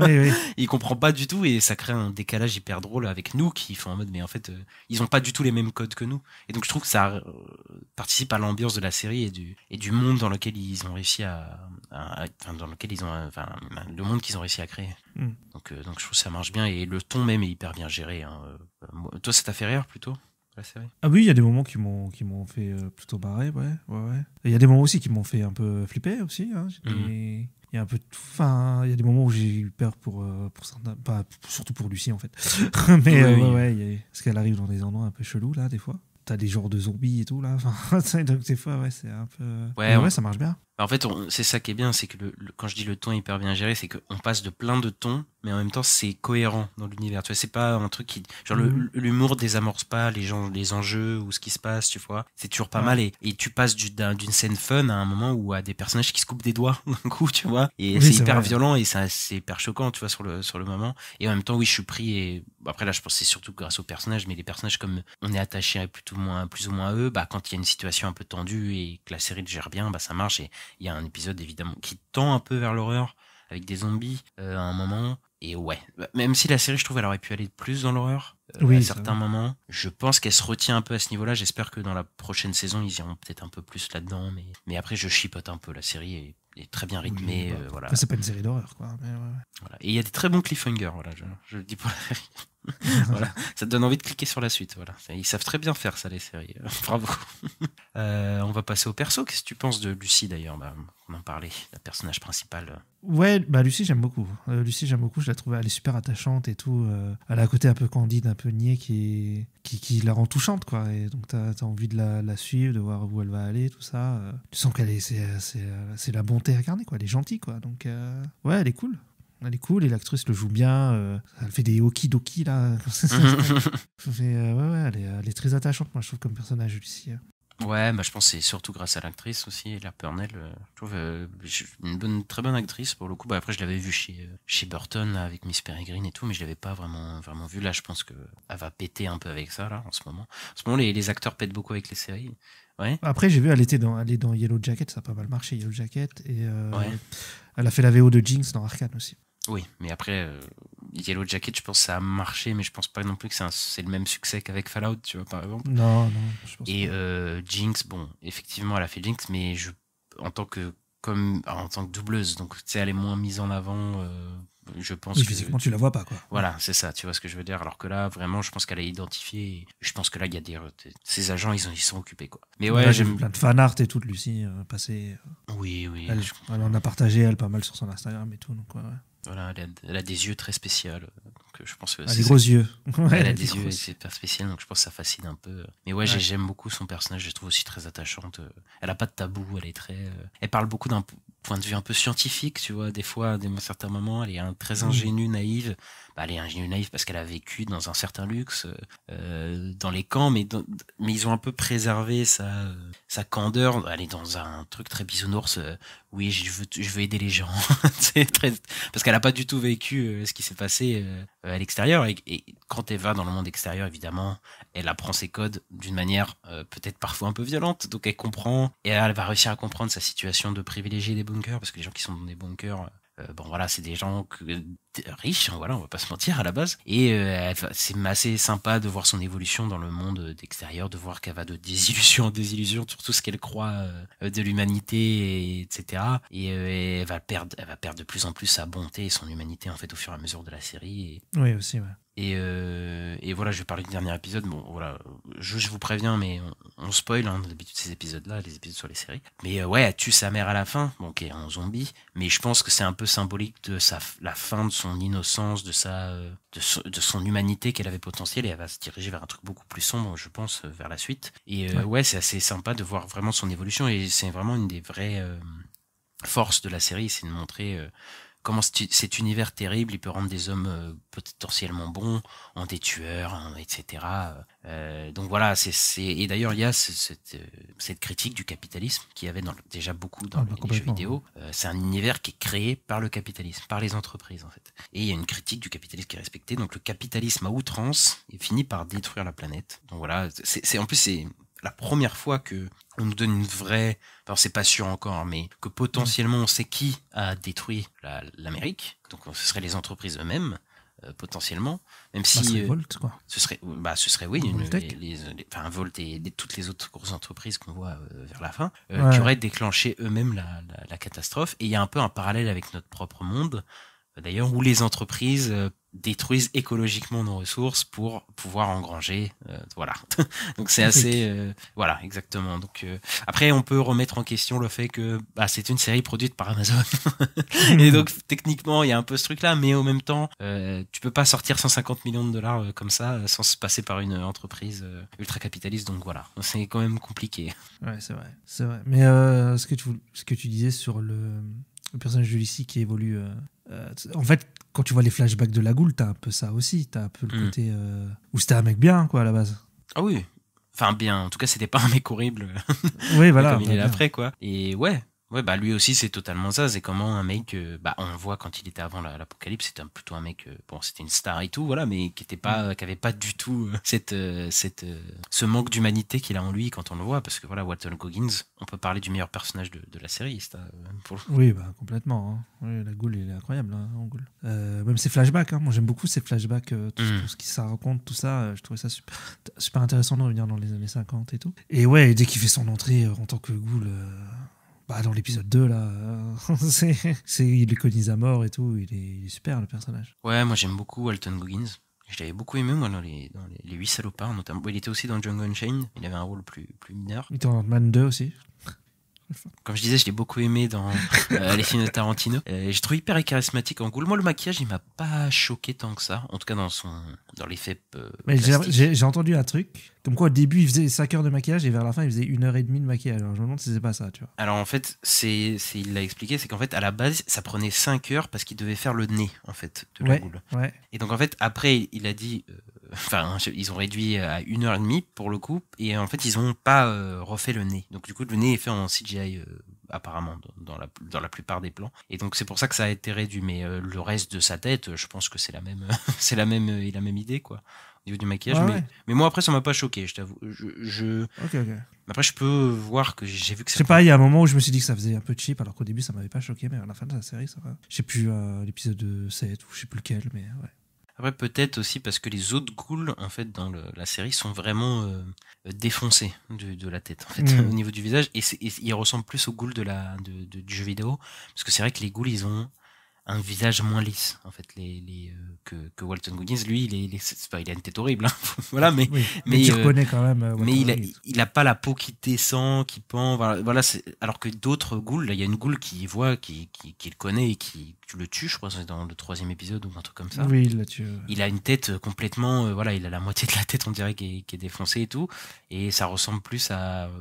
il comprend pas du tout et ça crée un décalage hyper drôle avec nous qui font en mode, mais en fait, ils ont pas du tout les mêmes codes que nous. Et donc, je trouve que ça participe à l'ambiance de la série et du monde dans lequel ils ont réussi le monde qu'ils ont réussi à créer. Donc, je trouve que ça marche bien et le ton même est hyper bien géré, hein. Toi, ça t'a fait rire plutôt? La série. Ah oui, il y a des moments qui m'ont fait plutôt barrer, ouais. Il y a des moments aussi qui m'ont fait un peu flipper aussi, hein. Il y a un peu il y a des moments où j'ai eu peur pour certains, pas surtout pour Lucie en fait. Mais parce qu'elle arrive dans des endroits un peu chelous là des fois. T'as des genres de zombies et tout là. Donc des fois c'est un peu. Ouais, ça marche bien. En fait, c'est ça qui est bien, c'est que quand je dis le ton est hyper bien géré, c'est qu'on passe de plein de tons, mais en même temps c'est cohérent dans l'univers. Tu vois, c'est pas un truc qui, genre l'humour désamorce pas les enjeux ou ce qui se passe, tu vois. C'est toujours pas mal et tu passes d'une scène fun à un moment où à des personnages qui se coupent des doigts d'un coup, tu vois. Et oui, c'est hyper violent et c'est hyper choquant, tu vois, sur le moment. Et en même temps, oui, je suis pris et après là, je pense que c'est surtout grâce aux personnages, mais les personnages comme on est attaché plus ou moins à eux, bah quand il y a une situation un peu tendue et que la série le gère bien, bah ça marche et il y a un épisode évidemment qui tend un peu vers l'horreur avec des zombies à un moment et ouais, même si la série je trouve elle aurait pu aller plus dans l'horreur à certains moments, je pense qu'elle se retient un peu à ce niveau-là. J'espère que dans la prochaine saison ils iront peut-être un peu plus là-dedans, mais après je chipote un peu. La série est très bien rythmée, voilà. Enfin, c'est pas une série d'horreur quoi, mais voilà. Et il y a des très bons cliffhangers, voilà, je le dis pour la série. Voilà, ça te donne envie de cliquer sur la suite, voilà. Ils savent très bien faire ça, les séries. Bravo. On va passer au perso. Qu'est-ce que tu penses de Lucie d'ailleurs? On en parlait, la personnage principale. Ouais, Lucie j'aime beaucoup. Je la trouve, elle est super attachante et tout. Elle a un côté un peu candide, un peu niais qui la rend touchante quoi. Et donc t'as envie de la suivre, de voir où elle va aller, tout ça. Tu sens c'est la bonté incarnée quoi. Elle est gentille quoi. Donc ouais, elle est cool. Elle est cool et l'actrice le joue bien. Elle fait des okidoki là. Elle est très attachante, moi je trouve, comme personnage Lucie. Ouais, je pense que c'est surtout grâce à l'actrice aussi, la Purnell. Je trouve une très bonne actrice pour le coup. Après, je l'avais vue chez Burton là, avec Miss Peregrine et tout, mais je l'avais pas vraiment vue. Là, je pense que elle va péter un peu avec ça là en ce moment. En ce moment, les acteurs pètent beaucoup avec les séries. Ouais. Après, j'ai vu, elle est dans Yellow Jacket, ça a pas mal marché Yellow Jacket, et elle a fait la VO de Jinx dans Arcane aussi. Oui, mais après, Yellow Jacket, je pense que ça a marché, mais je pense pas non plus que c'est le même succès qu'avec Fallout, tu vois, par exemple. Non, je pense et Jinx, bon, effectivement, elle a fait Jinx, mais en tant que doubleuse, donc tu sais, elle est moins mise en avant. Je pense oui, physiquement, tu la vois pas, quoi. Voilà, c'est ça, tu vois ce que je veux dire. Alors que là, vraiment, je pense qu'elle a identifié. Et je pense que là, il y a ces agents, ils sont occupés, quoi. Mais ouais, j'aime plein de fan art et tout de Lucie passé. Oui. Elle en a partagé, elle, pas mal sur son Instagram et tout, donc ouais. Voilà, elle a des yeux très spéciaux. Donc je pense que elle a des gros yeux. Elle a des yeux super spéciaux, donc je pense que ça fascine un peu. Mais ouais, j'aime beaucoup son personnage, je la trouve aussi très attachante. Elle a pas de tabou, elle est elle parle beaucoup d'un point de vue un peu scientifique, tu vois. Des fois, à certains moments, elle est très ingénue, naïve. Elle est ingénue, naïve parce qu'elle a vécu dans un certain luxe dans les camps, mais ils ont un peu préservé sa candeur. Elle est dans un truc très bisounours. Oui, je veux aider les gens. Parce qu'elle a pas du tout vécu ce qui s'est passé à l'extérieur. Et quand elle va dans le monde extérieur, évidemment, elle apprend ses codes d'une manière peut-être parfois un peu violente. Donc elle comprend et elle va réussir à comprendre sa situation de privilégié des bunkers, parce que les gens qui sont dans des bunkers, c'est des gens riches, voilà, on va pas se mentir à la base. Et c'est assez sympa de voir son évolution dans le monde d'extérieur, de voir qu'elle va de désillusion en désillusion sur tout ce qu'elle croit de l'humanité, etc. Et elle va perdre de plus en plus sa bonté et son humanité en fait au fur et à mesure de la série. Oui, aussi, ouais. Et voilà, je vais parler du dernier épisode. Bon, voilà, je vous préviens, mais on spoil d'habitude ces épisodes-là, les épisodes sur les séries. Mais ouais, elle tue sa mère à la fin, donc elle est en zombie. Mais je pense que c'est un peu symbolique de la fin de son innocence, de son humanité qu'elle avait potentielle, et elle va se diriger vers un truc beaucoup plus sombre, je pense, vers la suite. Et ouais, c'est assez sympa de voir vraiment son évolution, et c'est vraiment une des vraies forces de la série, c'est de montrer comment cet univers terrible, il peut rendre des hommes potentiellement bons en des tueurs, etc. Donc voilà, et d'ailleurs il y a cette critique du capitalisme qu'il y avait déjà beaucoup dans les jeux vidéo. C'est un univers qui est créé par le capitalisme, par les entreprises en fait. Et il y a une critique du capitalisme qui est respectée. Donc le capitalisme à outrance finit par détruire la planète. Donc voilà, en plus c'est la première fois que on nous donne une vraie, alors c'est pas sûr encore, mais que potentiellement on sait qui a détruit l'Amérique. Donc ce seraient les entreprises eux-mêmes, potentiellement, même si Volt, quoi. ce serait oui, Volt et toutes les autres grosses entreprises qu'on voit vers la fin, qui auraient déclenché eux-mêmes la catastrophe. Et il y a un peu un parallèle avec notre propre monde, d'ailleurs, où les entreprises détruisent écologiquement nos ressources pour pouvoir engranger, voilà. Donc c'est assez, voilà, exactement. Donc après, on peut remettre en question le fait que c'est une série produite par Amazon, et donc techniquement, il y a un peu ce truc-là, mais en même temps, tu peux pas sortir 150 millions de dollars comme ça sans se passer par une entreprise ultra capitaliste. Donc voilà, c'est quand même compliqué. Ouais, c'est vrai. Mais ce que tu disais sur le personnage de Lucy qui évolue, en fait, quand tu vois les flashbacks de la Goule, t'as un peu ça aussi. T'as un peu le côté où c'était un mec bien, quoi, à la base. Ah oui. Enfin, bien. En tout cas, c'était pas un mec horrible. Oui, voilà. Comme il est là après, quoi. Et ouais, lui aussi, c'est totalement ça. C'est comment un mec, on le voit quand il était avant l'apocalypse, c'était plutôt un mec, c'était une star et tout, voilà, mais qui avait pas du tout ce manque d'humanité qu'il a en lui quand on le voit, parce que voilà, Walton Goggins, on peut parler du meilleur personnage de la série, pour le coup. Oui, complètement. Hein. Oui, la Goule, il est incroyable, hein, en Goule. Même ses flashbacks, hein. Moi j'aime beaucoup ses flashbacks, tout ce qui ça raconte, tout ça. Je trouvais ça super intéressant de revenir dans les années 50 et tout. Et ouais, dès qu'il fait son entrée en tant que Goule. Dans l'épisode 2, là, il l'éconise à mort et tout. Il est super, le personnage. Ouais, moi j'aime beaucoup Walton Goggins. Je l'avais beaucoup aimé, moi, dans les 8 salopards, notamment. Il était aussi dans Django Unchained. Il avait un rôle plus mineur. Il était dans Ant-Man 2 aussi. Comme je disais, je l'ai beaucoup aimé dans les films de Tarantino. Je trouve hyper charismatique en Goule. Moi, le maquillage, il m'a pas choqué tant que ça. En tout cas, dans l'effet. Mais j'ai entendu un truc. Comme quoi, au début, il faisait 5 heures de maquillage et vers la fin, il faisait 1h30 de maquillage. Alors, je me demande si c'est pas ça, tu vois. Alors, en fait, il l'a expliqué, c'est qu'en fait, à la base, ça prenait 5 heures parce qu'il devait faire le nez, en fait, de la Goule. Ouais. Et donc, en fait, après, il a dit. Ils ont réduit à 1h30 pour le coup, et en fait ils ont pas refait le nez. Donc du coup le nez est fait en CGI apparemment dans la plupart des plans, et donc c'est pour ça que ça a été réduit. Mais le reste de sa tête, je pense que c'est la même la même idée, quoi, au niveau du maquillage. Mais moi après ça m'a pas choqué, je t'avoue. Ok. Après je peux voir que j'ai vu que je sais pas, il y a un moment où je me suis dit que ça faisait un peu cheap, alors qu'au début ça m'avait pas choqué, mais à la fin de la série ça va. Je sais plus l'épisode 7 ou je sais plus lequel, mais ouais. Après, peut-être aussi parce que les autres ghouls, en fait, dans la série, sont vraiment défoncés de la tête, en fait, au niveau du visage. Et ils ressemblent plus aux ghouls du jeu vidéo. Parce que c'est vrai que les ghouls, ils ont un visage moins lisse, en fait, que Walton Goggins. Lui, il a une tête horrible, hein. Voilà, mais tu reconnais quand même. Mais il a pas la peau qui descend, qui pend. Voilà, alors que d'autres ghouls, il y a une ghoul qui voit, qui le connaît et qui le tue, je crois, c'est dans le 3e épisode ou un truc comme ça. Oui, il la tue. Il a une tête complètement, il a la moitié de la tête, on dirait, qui est défoncée et tout, et ça ressemble plus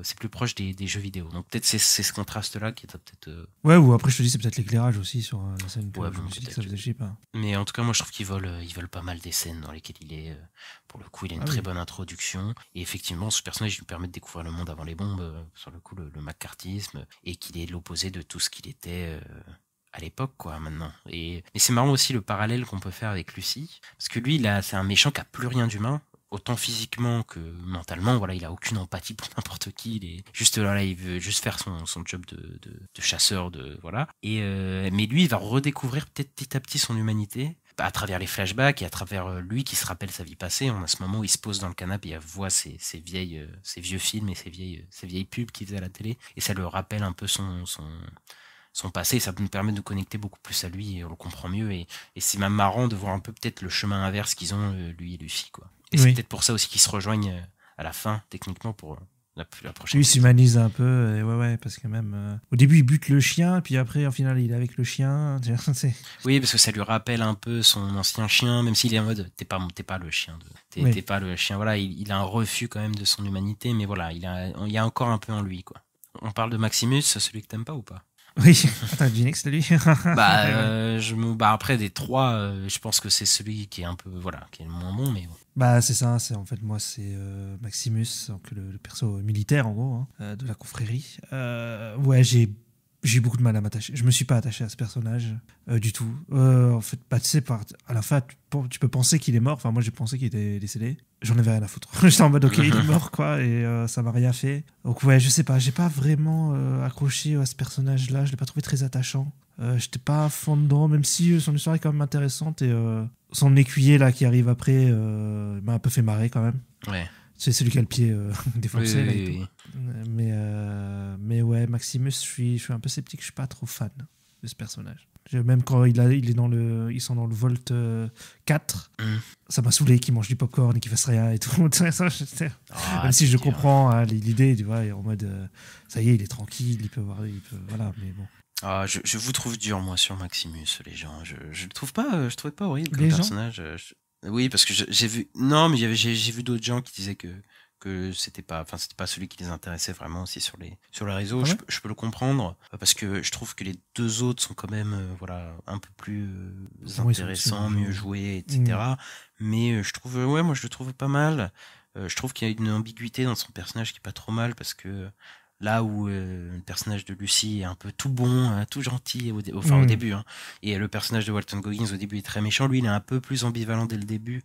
c'est plus proche des jeux vidéo. Donc peut-être c'est ce contraste-là qui est peut-être. Ouais, ou après je te dis c'est peut-être l'éclairage aussi sur la scène. Ouais, je me suis dit que ça faisait cheap. Hein. Mais en tout cas, moi je trouve qu'ils volent pas mal des scènes dans lesquelles il est. Pour le coup, il a une très bonne introduction, et effectivement, ce personnage lui permet de découvrir le monde avant les bombes. Sur le coup, le McCarthyisme, et qu'il est l'opposé de tout ce qu'il était. À l'époque, quoi, maintenant. Mais c'est marrant aussi le parallèle qu'on peut faire avec Lucy, parce que lui, c'est un méchant qui a plus rien d'humain, autant physiquement que mentalement. Voilà, il a aucune empathie pour n'importe qui. Il est juste là, il veut juste faire son job de chasseur, voilà. Mais lui, il va redécouvrir peut-être petit à petit son humanité à travers les flashbacks et à travers lui qui se rappelle sa vie passée. On a ce moment où il se pose dans le canapé et il voit ses vieux films et ses vieilles pubs qu'il faisait à la télé, et ça le rappelle un peu son passé, ça nous permet de connecter beaucoup plus à lui et on le comprend mieux, et c'est même marrant de voir un peu peut-être le chemin inverse qu'ils ont, lui et Lucy, quoi. Et c'est peut-être pour ça aussi qu'ils se rejoignent à la fin, techniquement, pour la prochaine. Lui s'humanise un peu, et ouais, parce que même au début il bute le chien, puis après en final il est avec le chien. Oui, parce que ça lui rappelle un peu son ancien chien, même s'il est en mode t'es pas le chien, t'es pas le chien. Voilà, il a un refus quand même de son humanité, mais voilà, il y a encore un peu en lui, quoi. On parle de Maximus, celui que t'aimes pas ou pas? Oui, attends, Ginix, c'était lui. Après des trois, je pense que c'est celui qui est un peu, qui est le moins bon, mais bon. Bah c'est ça, c'est en fait moi c'est Maximus, donc le perso militaire en gros, hein, de la confrérie. Ouais, j'ai eu beaucoup de mal à m'attacher. Je me suis pas attaché à ce personnage du tout. En fait, tu sais, à la fin, tu peux penser qu'il est mort. Enfin, moi, j'ai pensé qu'il était décédé. J'en avais rien à foutre. J'étais en mode, ok, il est mort, quoi, et ça m'a rien fait. Donc, ouais, je sais pas, j'ai pas vraiment accroché à ce personnage-là. Je l'ai pas trouvé très attachant. J'étais pas à fond dedans, même si son histoire est quand même intéressante, et son écuyer, là, qui arrive après, m'a un peu fait marrer, quand même. Ouais. C'est celui qui a le pied défoncé. Oui. Mais ouais, Maximus, je suis un peu sceptique, je suis pas trop fan de ce personnage. Même quand ils sont dans le Volt 4, ça m'a saoulé qu'ils mangent du popcorn et qu'ils fassent rien et tout. Même si je comprends hein, l'idée, tu vois, en mode ça y est, il est tranquille, il peut voilà, mais bon. Je vous trouve dur, moi, sur Maximus, les gens. Je le trouve pas, je trouvais pas horrible comme Les gens personnage. Oui, parce que j'ai vu, non, mais j'ai vu d'autres gens qui disaient que c'était pas celui qui les intéressait vraiment aussi sur les réseaux. Ah ouais Je peux le comprendre parce que je trouve que les deux autres sont quand même voilà un peu plus intéressants, mieux joués, etc. Mais je trouve moi je le trouve pas mal. Je trouve qu'il y a une ambiguïté dans son personnage qui est pas trop mal parce que là où le personnage de Lucy est un peu tout bon, tout gentil au début, hein, et le personnage de Walton Goggins au début est très méchant, lui il est un peu plus ambivalent dès le début.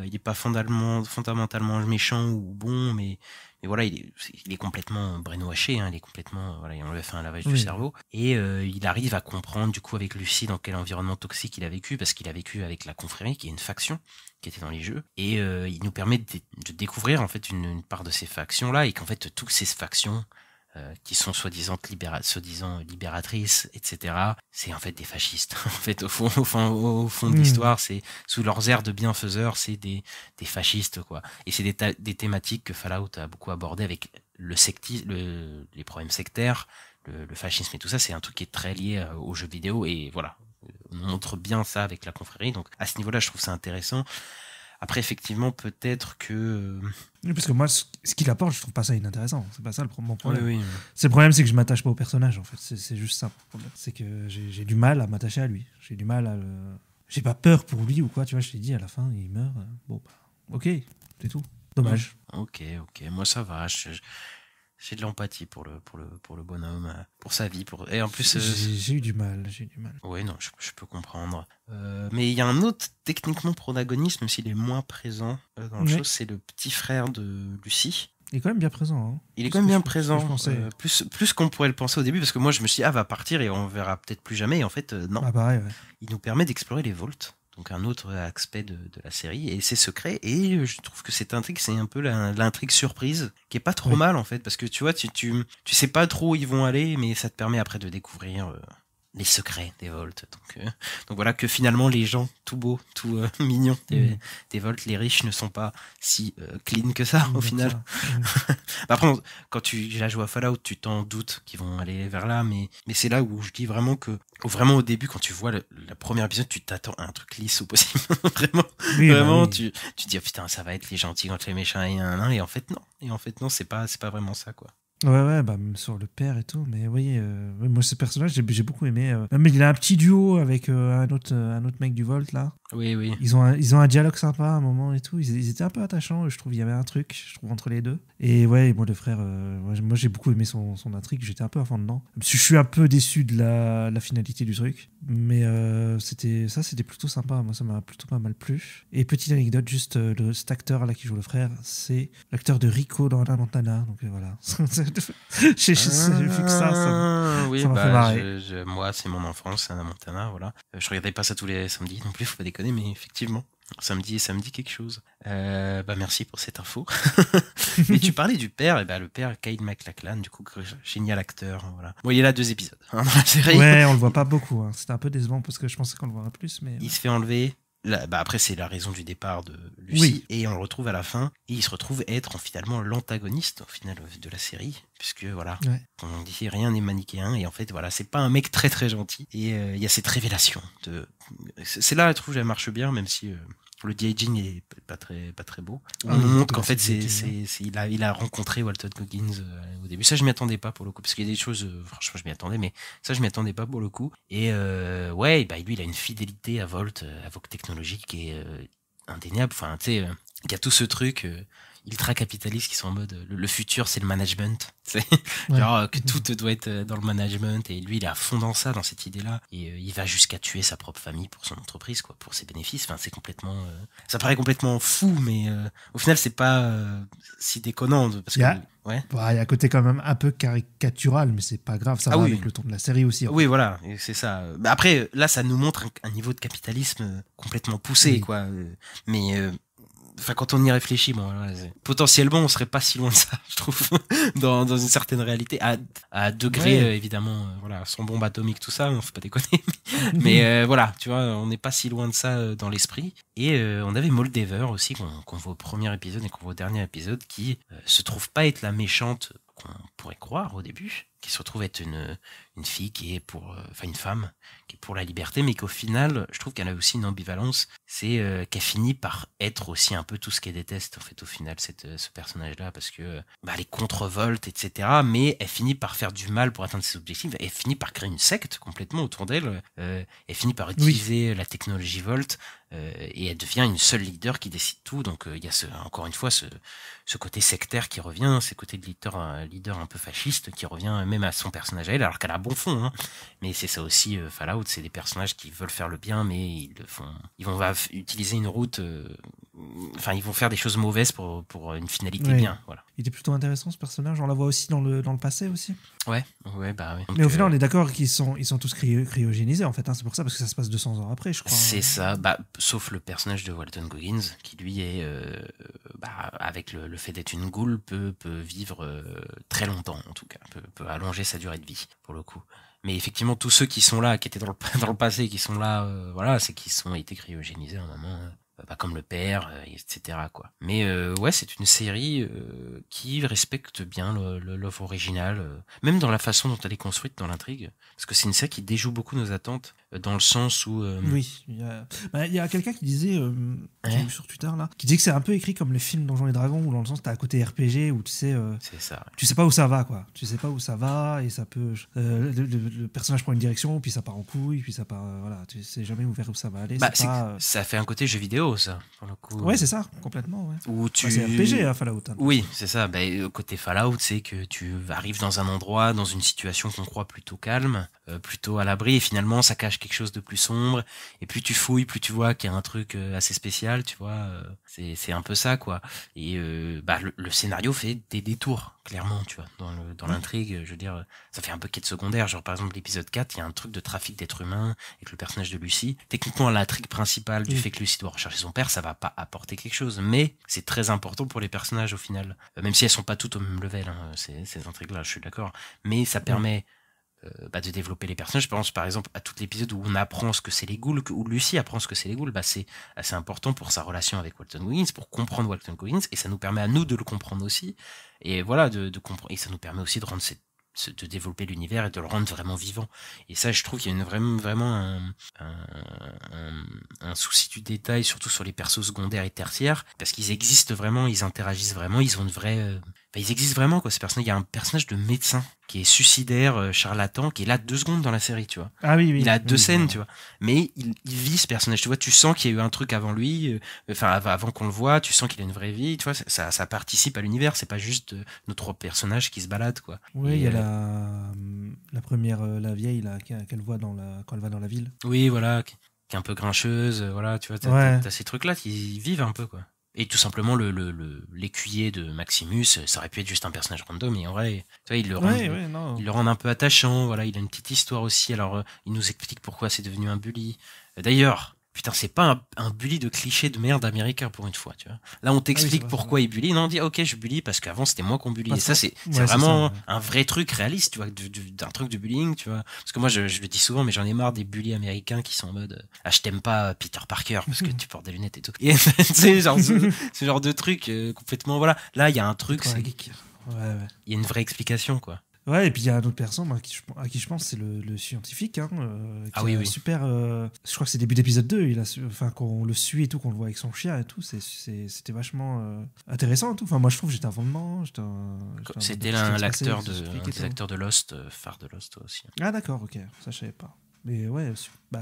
Il est pas fondamentalement méchant ou bon, mais voilà, il est complètement brainwashé, hein, il est complètement, voilà, on lui a fait un lavage du cerveau, et il arrive à comprendre du coup avec Lucy dans quel environnement toxique il a vécu, parce qu'il a vécu avec la confrérie, qui est une faction qui était dans les jeux, et il nous permet de découvrir en fait une part de ces factions là, et qu'en fait toutes ces factions qui sont soi-disant libératrices, etc. C'est en fait des fascistes. En fait, au fond de l'histoire, c'est sous leurs airs de bienfaiseurs, c'est des fascistes, quoi. Et c'est des thématiques que Fallout a beaucoup abordé avec les problèmes sectaires, le fascisme et tout ça. C'est un truc qui est très lié aux jeux vidéo, et voilà, on montre bien ça avec la confrérie. Donc à ce niveau-là, je trouve ça intéressant. Après, effectivement, peut-être que... Oui, parce que moi, ce qu'il apporte, je trouve pas ça inintéressant. C'est pas ça mon problème. Oui. Le problème, c'est que je m'attache pas au personnage, en fait. C'est juste ça, le problème. C'est que j'ai du mal à m'attacher à lui. J'ai du mal à le... J'ai pas peur pour lui ou quoi, tu vois, je t'ai dit, à la fin, il meurt. Bon, bah, ok, c'est tout. Dommage. Ok. Moi, ça va. J'ai de l'empathie pour le bonhomme, pour sa vie, et en plus j'ai eu du mal. Oui, non, je peux comprendre. Mais il y a un autre techniquement protagoniste, même s'il est moins présent dans le show, c'est le petit frère de Lucy. Il est quand même bien présent. Hein. Il est quand même bien présent, plus qu'on pourrait le penser au début, parce que moi je me suis dit, va partir et on verra peut-être plus jamais, et en fait non. Ah pareil, ouais. Il nous permet d'explorer les Vaults. Donc un autre aspect de la série, et ses secrets, et je trouve que cette intrigue, c'est un peu l'intrigue surprise, qui est pas trop mal en fait, parce que tu vois, tu sais pas trop où ils vont aller, mais ça te permet après de découvrir les secrets des Vaults. Donc voilà, que finalement les gens tout beaux, tout mignons des Vaults, les riches ne sont pas si clean que ça au final. Après, quand tu la joues à Fallout, tu t'en doutes qu'ils vont aller vers là, mais c'est là où je dis vraiment que au début, quand tu vois le premier épisode, tu t'attends à un truc lisse au possible. Vraiment, tu te dis, oh, putain, ça va être les gentils contre les méchants, et en fait non, c'est pas vraiment ça, quoi. Ouais, bah même sur le père et tout, mais oui, moi ce personnage j'ai beaucoup aimé. Même il a un petit duo avec un autre mec du Volt là. Oui. Ils ont un dialogue sympa à un moment et tout. Ils étaient un peu attachants. Je trouve il y avait un truc, je trouve, entre les deux. Et ouais, moi le frère, moi j'ai beaucoup aimé son intrigue. J'étais un peu à fond dedans. Je suis un peu déçu de la finalité du truc, mais c'était plutôt sympa. Moi ça m'a plutôt pas mal plu. Et petite anecdote, juste cet acteur là qui joue le frère, c'est l'acteur de Rico dans Hannah Montana. Donc voilà. J'ai vu que ça m'a fait marrer. Moi, c'est mon enfance, Hannah Montana, voilà. Je regardais pas ça tous les samedis non plus, faut pas déconner, mais effectivement, samedi quelque chose. Merci pour cette info. Mais tu parlais du père, le père, Kyle MacLachlan, du coup, génial acteur, voilà. Bon, il est là 2 épisodes dans la série. Ouais, on le voit pas beaucoup, hein. C'était un peu décevant parce que je pensais qu'on le verrait plus, mais... Il se fait enlever. Après, c'est la raison du départ de Lucy, et on le retrouve à la fin, et il se retrouve être finalement l'antagoniste au final de la série, puisque voilà, comme on dit, rien n'est manichéen, et en fait voilà, c'est pas un mec très très gentil, et il y a cette révélation c'est là, je trouve, elle marche bien, même si le de-aging est pas très beau. On nous montre qu'en fait il a rencontré Walton Goggins au début. Ça, je m'y attendais pas pour le coup, parce qu'il y a des choses, franchement je m'y attendais, mais ça je m'y attendais pas pour le coup. Et lui il a une fidélité à Volt technologique qui est indéniable. Enfin, tu sais, il y a tout ce truc ultra capitaliste qui sont en mode le futur c'est le management, genre que tout doit être dans le management, et lui il est à fond dans ça, dans cette idée là, et il va jusqu'à tuer sa propre famille pour son entreprise, quoi, pour ses bénéfices. Enfin, c'est complètement ça paraît complètement fou, mais au final c'est pas si déconnant, parce que il y a un côté quand même un peu caricatural, mais c'est pas grave, ça va avec le ton de la série aussi. Oui, voilà, c'est ça. Mais après là ça nous montre un niveau de capitalisme complètement poussé, quoi, mais Enfin, quand on y réfléchit, bon, voilà, potentiellement, on serait pas si loin de ça, je trouve, dans une certaine réalité, à degré, évidemment, voilà, sans bombe atomique, tout ça, on faut pas déconner. Mais voilà, tu vois, on n'est pas si loin de ça dans l'esprit. Et on avait Moldaver aussi, qu'on voit au premier épisode et qu'on voit au dernier épisode, qui se trouve pas être la méchante qu'on pourrait croire au début, qui se retrouve être une fille qui est une femme qui est pour la liberté, mais qu'au final, je trouve qu'elle a aussi une ambivalence, c'est qu'elle finit par être aussi un peu tout ce qu'elle déteste, en fait, au final, ce personnage-là, parce que elle est contre-volte, etc., mais elle finit par faire du mal pour atteindre ses objectifs, elle finit par créer une secte complètement autour d'elle, elle finit par utiliser la technologie Volt, et elle devient une seule leader qui décide tout, donc il y a encore une fois ce côté sectaire qui revient, ce côté de leader un peu fasciste qui revient même à son personnage à elle, alors qu'elle a bon fond, hein. Mais c'est ça aussi, Fallout, c'est des personnages qui veulent faire le bien, mais ils vont utiliser une route, ils vont faire des choses mauvaises pour une finalité bien, voilà. Il était plutôt intéressant ce personnage, on la voit aussi dans le passé aussi. Ouais, bah oui. Mais au final, on est d'accord qu'ils sont tous cryogénisés en fait, hein, c'est pour ça, parce que ça se passe 200 ans après, je crois. C'est ça, sauf le personnage de Walton Goggins, qui lui est, avec le fait d'être une goule, peut vivre très longtemps, en tout cas, peut allonger sa durée de vie, pour le coup. Mais effectivement, tous ceux qui sont là, qui étaient dans le passé, qui sont là, c'est qu'ils ont été cryogénisés à un moment, comme le père, etc., quoi. Mais c'est une série qui respecte bien l'œuvre originale, même dans la façon dont elle est construite dans l'intrigue, parce que c'est une série qui déjoue beaucoup nos attentes, dans le sens où... Oui, il y a quelqu'un qui disait, j'ai vu sur Twitter, là, qui disait que c'est un peu écrit comme le film Donjons et Dragons, où dans le sens t'as un côté RPG, où tu sais... c'est ça. Ouais. Tu sais pas où ça va, quoi. Tu sais pas où ça va, et ça peut... le personnage prend une direction, puis ça part en couille, puis ça part... voilà, tu sais jamais vers où ça va aller. Ça fait un côté jeu vidéo, ça, pour le coup. Ouais, c'est ça, complètement, ouais. Où c'est RPG, hein, Fallout. Hein. Oui, c'est ça. Côté Fallout, c'est que tu arrives dans un endroit, dans une situation qu'on croit plutôt calme, plutôt à l'abri, et finalement, ça cache quelque chose de plus sombre, et plus tu fouilles, plus tu vois qu'il y a un truc assez spécial, tu vois, c'est un peu ça, quoi. Et le scénario fait des détours, clairement, tu vois, dans l'intrigue, je veux dire, ça fait un peu quête secondaire, genre par exemple l'épisode 4, il y a un truc de trafic d'êtres humains avec le personnage de Lucy. Techniquement, l'intrigue principale du fait que Lucy doit rechercher son père, ça va pas apporter quelque chose, mais c'est très important pour les personnages au final, même si elles sont pas toutes au même level, hein, ces intrigues-là, je suis d'accord, mais ça permet de développer les personnages. Je pense par exemple à tout l'épisode où on apprend ce que c'est les ghouls, où Lucy apprend ce que c'est les ghouls, c'est assez important pour sa relation avec Walton Goggins, pour comprendre Walton Goggins, et ça nous permet à nous de le comprendre aussi, et voilà, de comprendre, et ça nous permet aussi de développer l'univers et de le rendre vraiment vivant. Et ça, je trouve qu'il y a vraiment un souci du détail, surtout sur les persos secondaires et tertiaires, parce qu'ils existent vraiment, ils interagissent vraiment, ils ont une vraie... ils existent vraiment, quoi, ces personnages. Il y a un personnage de médecin qui est suicidaire, charlatan, qui est là 2 secondes dans la série, tu vois. Ah oui. Il a 2 scènes, tu vois. Mais il vit ce personnage, tu vois. Tu sens qu'il y a eu un truc avant lui, avant qu'on le voit, tu sens qu'il a une vraie vie, tu vois. Ça participe à l'univers, c'est pas juste nos 3 personnages qui se baladent, quoi. Oui, il y a la première, la vieille, là, qu'elle voit quand elle va dans la ville. Oui, voilà, qui est un peu grincheuse, voilà, tu vois. T'as ces trucs-là qui vivent un peu, quoi. Et tout simplement, l'écuyer de Maximus, ça aurait pu être juste un personnage random, et en vrai, tu vois, il le rend un peu attachant, voilà, il a une petite histoire aussi, alors il nous explique pourquoi c'est devenu un bully. D'ailleurs, putain, c'est pas un bully de cliché de merde américain pour une fois, tu vois. Là, on t'explique pourquoi il bully. Non, on dit, ok, je bully parce qu'avant, c'était moi qu'on bully. Et ça, c'est vraiment un vrai truc réaliste, tu vois, d'un truc de bullying, tu vois. Parce que moi, je le dis souvent, mais j'en ai marre des bullies américains qui sont en mode, je t'aime pas Peter Parker parce que tu portes des lunettes et tout. Et c'est ce genre de truc complètement, voilà. Là, il y a un truc, il y a une vraie explication, quoi. Ouais, et puis il y a un autre personne à qui je pense, c'est le scientifique. Hein, qui super. Je crois que c'est début d'épisode 2, qu'on le suit et tout, qu'on le voit avec son chien et tout, c'était vachement intéressant et tout. Enfin, moi je trouve que j'étais à fond dedans. C'était l'acteur des acteurs de Lost, phare de Lost aussi. Ah d'accord, ok, ça je savais pas. Mais ouais,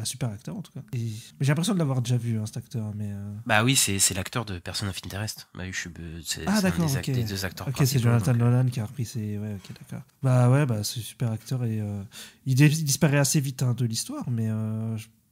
super acteur en tout cas. Mais j'ai l'impression de l'avoir déjà vu, hein, cet acteur. Mais Bah oui, c'est l'acteur de Person of Interest. Bah oui, c'est d'accord, un des 2 acteurs principaux. Ok, c'est Jonathan Nolan qui a repris ses... Ouais, ok, d'accord. Bah ouais, c'est super acteur et il disparaît assez vite, hein, de l'histoire, mais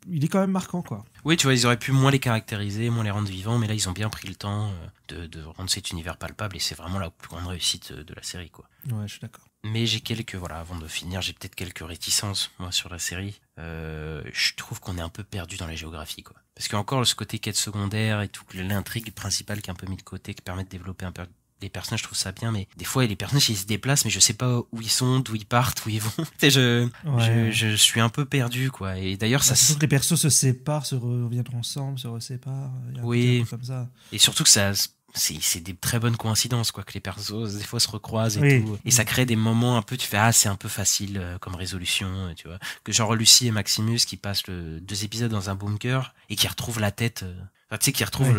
il est quand même marquant, quoi. Oui, tu vois, ils auraient pu moins les caractériser, moins les rendre vivants, mais là, ils ont bien pris le temps de rendre cet univers palpable, et c'est vraiment la plus grande réussite de la série, quoi. Ouais, je suis d'accord. Mais j'ai voilà, avant de finir, j'ai peut-être quelques réticences, moi, sur la série. Je trouve qu'on est un peu perdu dans la géographie, quoi. Parce qu'encore, ce côté quête secondaire et tout, l'intrigue principale qui est un peu mis de côté, qui permet de développer un peu les personnages, je trouve ça bien, mais des fois, les personnages, ils se déplacent, mais je sais pas où ils sont, d'où ils partent, où ils vont. Tu sais, je suis un peu perdu, quoi. Et d'ailleurs, ça... Surtout que les persos se séparent, se reviennent ensemble, se reséparent. Il y a oui. un peu comme ça. Et surtout que ça... C'est des très bonnes coïncidences, quoi, que les persos des fois se recroisent et oui. tout, et ça crée des moments un peu, tu fais c'est un peu facile comme résolution, tu vois, que genre Lucie et Maximus qui passent 2 épisodes dans un bunker et qui retrouvent la tête, tu sais, qui retrouvent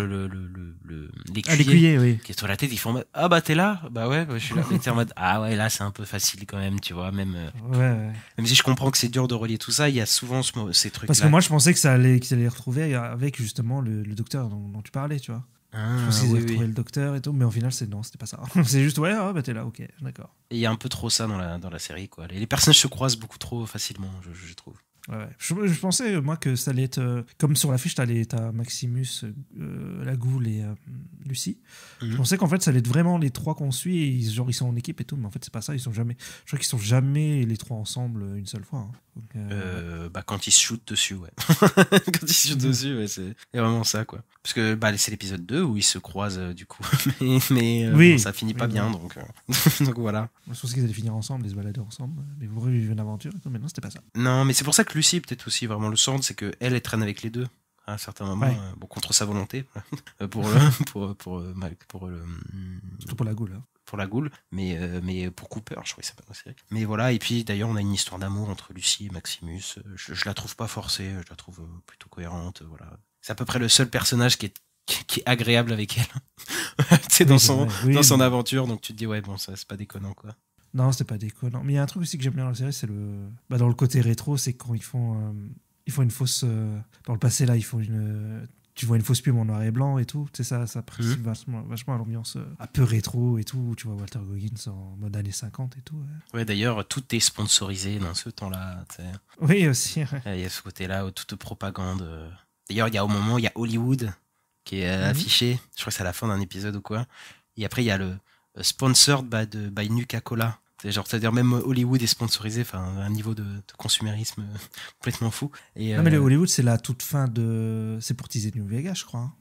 l'écuyer, oui. qui est sur la tête, ils font bah t'es là, bah ouais, je suis là, et t'es en mode ouais, là c'est un peu facile quand même, tu vois, même même si je comprends que c'est dur de relier tout ça, il y a souvent ces trucs là. Parce que moi je pensais que qu'ils allaient les retrouver avec justement le docteur dont tu parlais, tu vois. Je pense qu'ils avaient retrouvé le docteur et tout, mais au final c'était pas ça. C'est juste bah t'es là, ok, d'accord. Et il y a un peu trop ça dans la série, quoi. Les personnages se croisent beaucoup trop facilement, je trouve. Ouais. Je pensais moi que ça allait être comme sur l'affiche t'as Maximus, la Goule et Lucie. Je pensais qu'en fait ça allait être vraiment les 3 qu'on suit et ils sont en équipe et tout, mais en fait c'est pas ça, je crois qu'ils sont jamais les 3 ensemble une seule fois. Donc, quand ils se shootent dessus, ouais. Quand ils se shootent dessus, ouais, c'est vraiment ça, quoi. Parce que c'est l'épisode 2 où ils se croisent du coup, mais ça finit pas bien, donc donc voilà. Je pensais qu'ils allaient finir ensemble, se balader ensemble, mais vous revivez une aventure et tout, mais non, c'était pas ça. Non, mais c'est pour ça que Lucie peut-être aussi vraiment le centre, c'est que elle traîne avec les deux à un certain moment, contre sa volonté, pour la Goule. Pour la Goule, mais pour Cooper, je crois que c'est pas la série. Mais voilà, et puis d'ailleurs on a une histoire d'amour entre Lucie et Maximus. Je la trouve pas forcée, je la trouve plutôt cohérente. Voilà, c'est à peu près le seul personnage qui est agréable avec elle. Tu sais, dans son aventure, donc tu te dis bon, ça c'est pas déconnant, quoi. Non, c'était pas déconnant. Mais il y a un truc aussi que j'aime bien dans la série, c'est dans le côté rétro, c'est quand ils font une fausse. Dans le passé, là, ils font tu vois une fausse pub en noir et blanc et tout. Tu sais, ça participe vachement à l'ambiance un peu rétro et tout. Tu vois Walter Goggins en mode années 50 et tout. Ouais, d'ailleurs, tout est sponsorisé dans ce temps-là. T'sais. Oui, aussi. Il y a ce côté-là, toute propagande. D'ailleurs, il y a Hollywood qui est affiché. Je crois que c'est à la fin d'un épisode ou quoi. Et après, il y a le sponsored by Nuka-Cola. C'est-à-dire même Hollywood est sponsorisé, enfin un niveau de consumérisme complètement fou. Et, non, mais le Hollywood, c'est la toute fin c'est pour teaser New Vegas, je crois.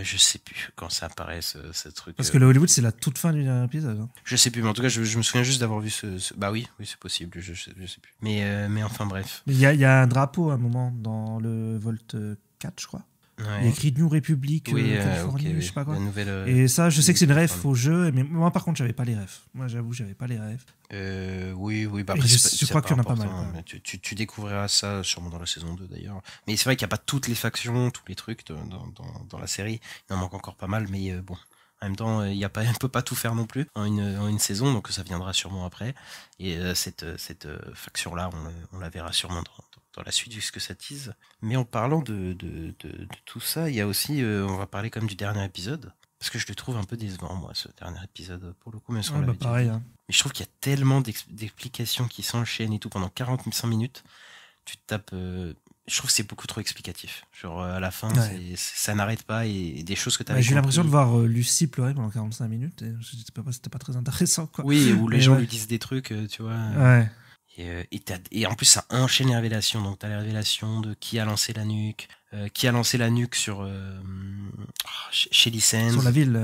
Je sais plus quand ça apparaît ce truc. Parce que le Hollywood, c'est la toute fin du dernier épisode. Hein. Je sais plus, mais en tout cas, je me souviens juste d'avoir vu Bah oui, c'est possible, je sais plus. Mais enfin bref. Il y a un drapeau à un moment dans le Volt 4, je crois. Ouais. Il y a écrit New République, Californie, je sais pas quoi. Et ça, je sais que c'est une ref au jeu, mais moi par contre, j'avais pas les refs. Moi, j'avoue, j'avais pas les refs. Oui, après, je crois qu'il y en a pas mal. Tu découvriras ça sûrement dans la saison 2 d'ailleurs. Mais c'est vrai qu'il n'y a pas toutes les factions, tous les trucs dans la série. Il en manque encore pas mal, mais bon. En même temps, on peut pas tout faire non plus en une saison, donc ça viendra sûrement après. Et cette faction-là, on la verra sûrement dans la suite, vu ce que ça tease. Mais en parlant de tout ça, il y a aussi, on va parler comme du dernier épisode, parce que je le trouve un peu décevant, moi, ce dernier épisode, pour le coup, même si on l'avait dit. Pareil. Hein. Mais je trouve qu'il y a tellement d'explications qui s'enchaînent et tout pendant 45 minutes. Tu te tapes... je trouve que c'est beaucoup trop explicatif. Genre, à la fin, ça n'arrête pas, et des choses que tu as j'ai l'impression de voir Lucie pleurer pendant 45 minutes, et c'était pas très intéressant, quoi. Oui, où les gens lui disent des trucs, tu vois. Ouais. Et en plus, ça enchaîne les révélations. Donc, tu as les révélations de qui a lancé la nuque, sur chez Lysens. Sur la ville,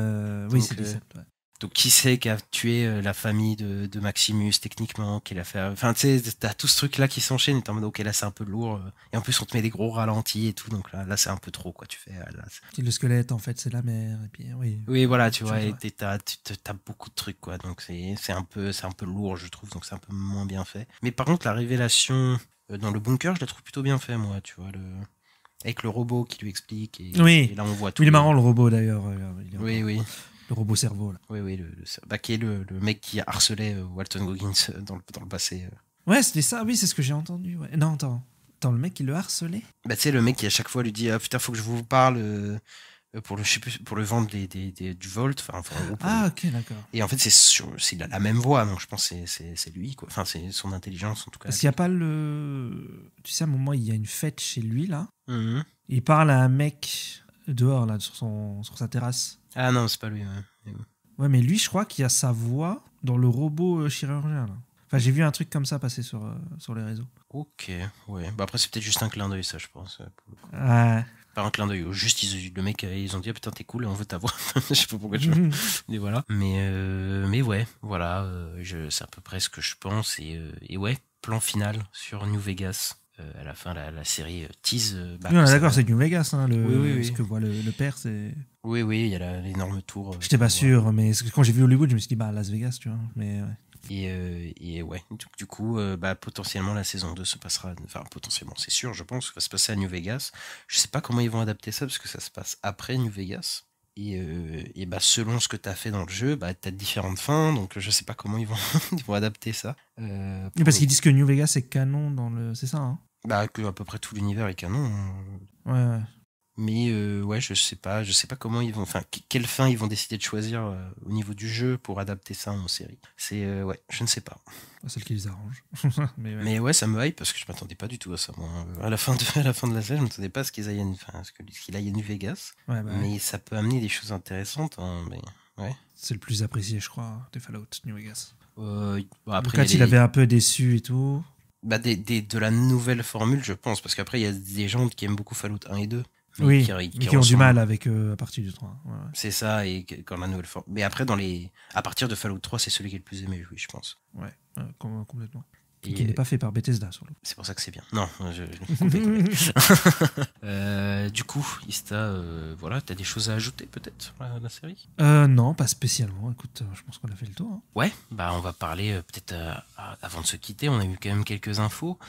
oui, c'est Lysens. Ouais. Donc, qui c'est qui a tué la famille de Maximus, techniquement, qui l'a fait. Enfin, tu sais, t'as tout ce truc-là qui s'enchaîne, et t'es en mode, ok, là, c'est un peu lourd. Et en plus, on te met des gros ralentis et tout. Donc là c'est un peu trop, quoi. Tu fais. Le squelette, en fait, c'est la mère. Et puis, oui. Oui, voilà, tu vois. Et t'as beaucoup de trucs, quoi. Donc, c'est un peu lourd, je trouve. Donc, c'est un peu moins bien fait. Mais par contre, la révélation dans le bunker, je la trouve plutôt bien fait, moi, tu vois. Avec le robot qui lui explique. Et là, on voit tout. Il est marrant, le robot, d'ailleurs. Oui. Le robot cerveau, là. Oui, qui est le mec qui harcelait Walton Goggins dans le passé. Ouais, c'était ça, oui, c'est ce que j'ai entendu. Ouais. Non, attends, le mec qui le harcelait. Tu sais, le mec qui à chaque fois lui dit « Ah putain, faut que je vous parle, pour le, je sais plus, pour le vendre du Volt. Enfin, en gros, Ah, ok, d'accord. et en fait, c'est la même voix, donc je pense que c'est lui, quoi. Enfin, c'est son intelligence, en tout cas. Parce qu'il n'y a pas le. Tu sais, à un moment, il y a une fête chez lui, là. Mhm. Il parle à un mec dehors, là, sur sa terrasse. Ah non, c'est pas lui. Ouais. Ouais, mais lui, je crois qu'il y a sa voix dans le robot chirurgien, là. Enfin, j'ai vu un truc comme ça passer sur les réseaux. Ok, ouais. Bah après, c'est peut-être juste un clin d'œil, ça, je pense. Ouais. Pas un clin d'œil. Juste, le mec, ils ont dit, ah, putain, t'es cool et on veut ta voix. Je sais pas pourquoi tu vois. Mais voilà. Mais ouais, voilà. C'est à peu près ce que je pense. Et ouais, plan final sur New Vegas. À la fin, la série tease. Oui, on est d'accord, c'est New Vegas. Hein, oui. Ce que voit le père, c'est. Oui, il y a l'énorme tour. J'étais pas sûr, mais quand j'ai vu Hollywood, je me suis dit, bah, Las Vegas, tu vois. Mais ouais. Et ouais, du coup, potentiellement la saison 2 se passera, enfin potentiellement, c'est sûr, je pense, que va se passer à New Vegas. Je sais pas comment ils vont adapter ça parce que ça se passe après New Vegas. Et selon ce que tu as fait dans le jeu, tu as différentes fins, donc je sais pas comment ils vont adapter ça. Oui, parce qu'ils disent que New Vegas est canon dans le. C'est ça, hein? Que à peu près tout l'univers est canon. Hein. Ouais. Mais ouais, je sais pas comment ils vont, enfin, quelle fin ils vont décider de choisir au niveau du jeu pour adapter ça en série. C'est ouais, je ne sais pas. Celle qui les arrange. Mais ouais, ça me hype parce que je m'attendais pas du tout à ça. Moi, à la fin de la série, je m'attendais pas à ce qu'il aille à New Vegas. Ouais, mais ça peut amener des choses intéressantes. Hein, mais ouais. C'est le plus apprécié, je crois, des Fallout New Vegas. Après, quand il avait un peu déçu et tout. De la nouvelle formule, je pense, parce qu'après il y a des gens qui aiment beaucoup Fallout 1 et 2. Oui, qui ont du mal avec à partir du 3. Ouais. C'est ça, et quand la nouvelle forme. Mais après, à partir de Fallout 3, c'est celui qui est le plus aimé, oui, je pense. Ouais, complètement. Et qui n'est pas fait par Bethesda, surtout. C'est pour ça que c'est bien. Non, du coup, Ista, voilà, t'as des choses à ajouter peut-être à la série ? Non, pas spécialement. Écoute, je pense qu'on a fait le tour. Hein. Ouais, on va parler peut-être avant de se quitter. On a eu quand même quelques infos.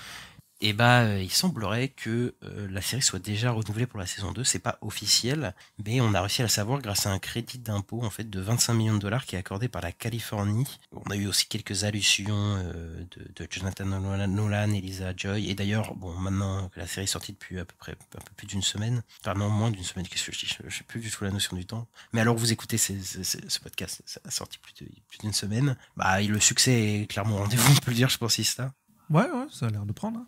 Et il semblerait que la série soit déjà renouvelée pour la saison 2, c'est pas officiel, mais on a réussi à la savoir grâce à un crédit d'impôt en fait de 25 millions de dollars qui est accordé par la Californie. On a eu aussi quelques allusions de Jonathan Nolan, Elisa Joy, et d'ailleurs, maintenant que la série est sortie depuis à peu plus d'une semaine, enfin non, moins d'une semaine, qu'est-ce que je dis, je sais plus du tout la notion du temps, mais alors vous écoutez ce podcast, ça a sorti plus d'une semaine, le succès est clairement au rendez-vous, on peut le dire, je pense, Ista. Ouais, ça a l'air de prendre, hein.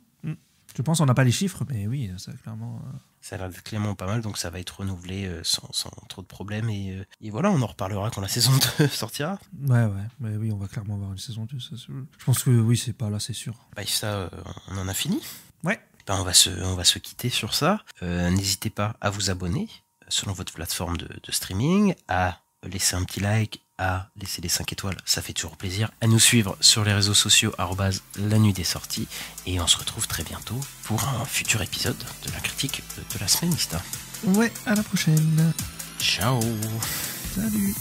Je pense qu'on n'a pas les chiffres, mais oui, ça clairement. Ça a l'air d'être clairement pas mal, donc ça va être renouvelé sans trop de problèmes. Et voilà, on en reparlera quand la saison 2 sortira. Ouais, mais oui, on va clairement avoir une saison 2. Ça, je pense que oui, c'est pas là, c'est sûr. Ça, on en a fini. Ouais. On va se quitter sur ça. N'hésitez pas à vous abonner selon votre plateforme de streaming, à laisser un petit like, à laisser les 5 étoiles, ça fait toujours plaisir, à nous suivre sur les réseaux sociaux @la nuit des sorties, et on se retrouve très bientôt pour un futur épisode de la critique de la semaine, Ista. Ouais, à la prochaine. Ciao. Salut.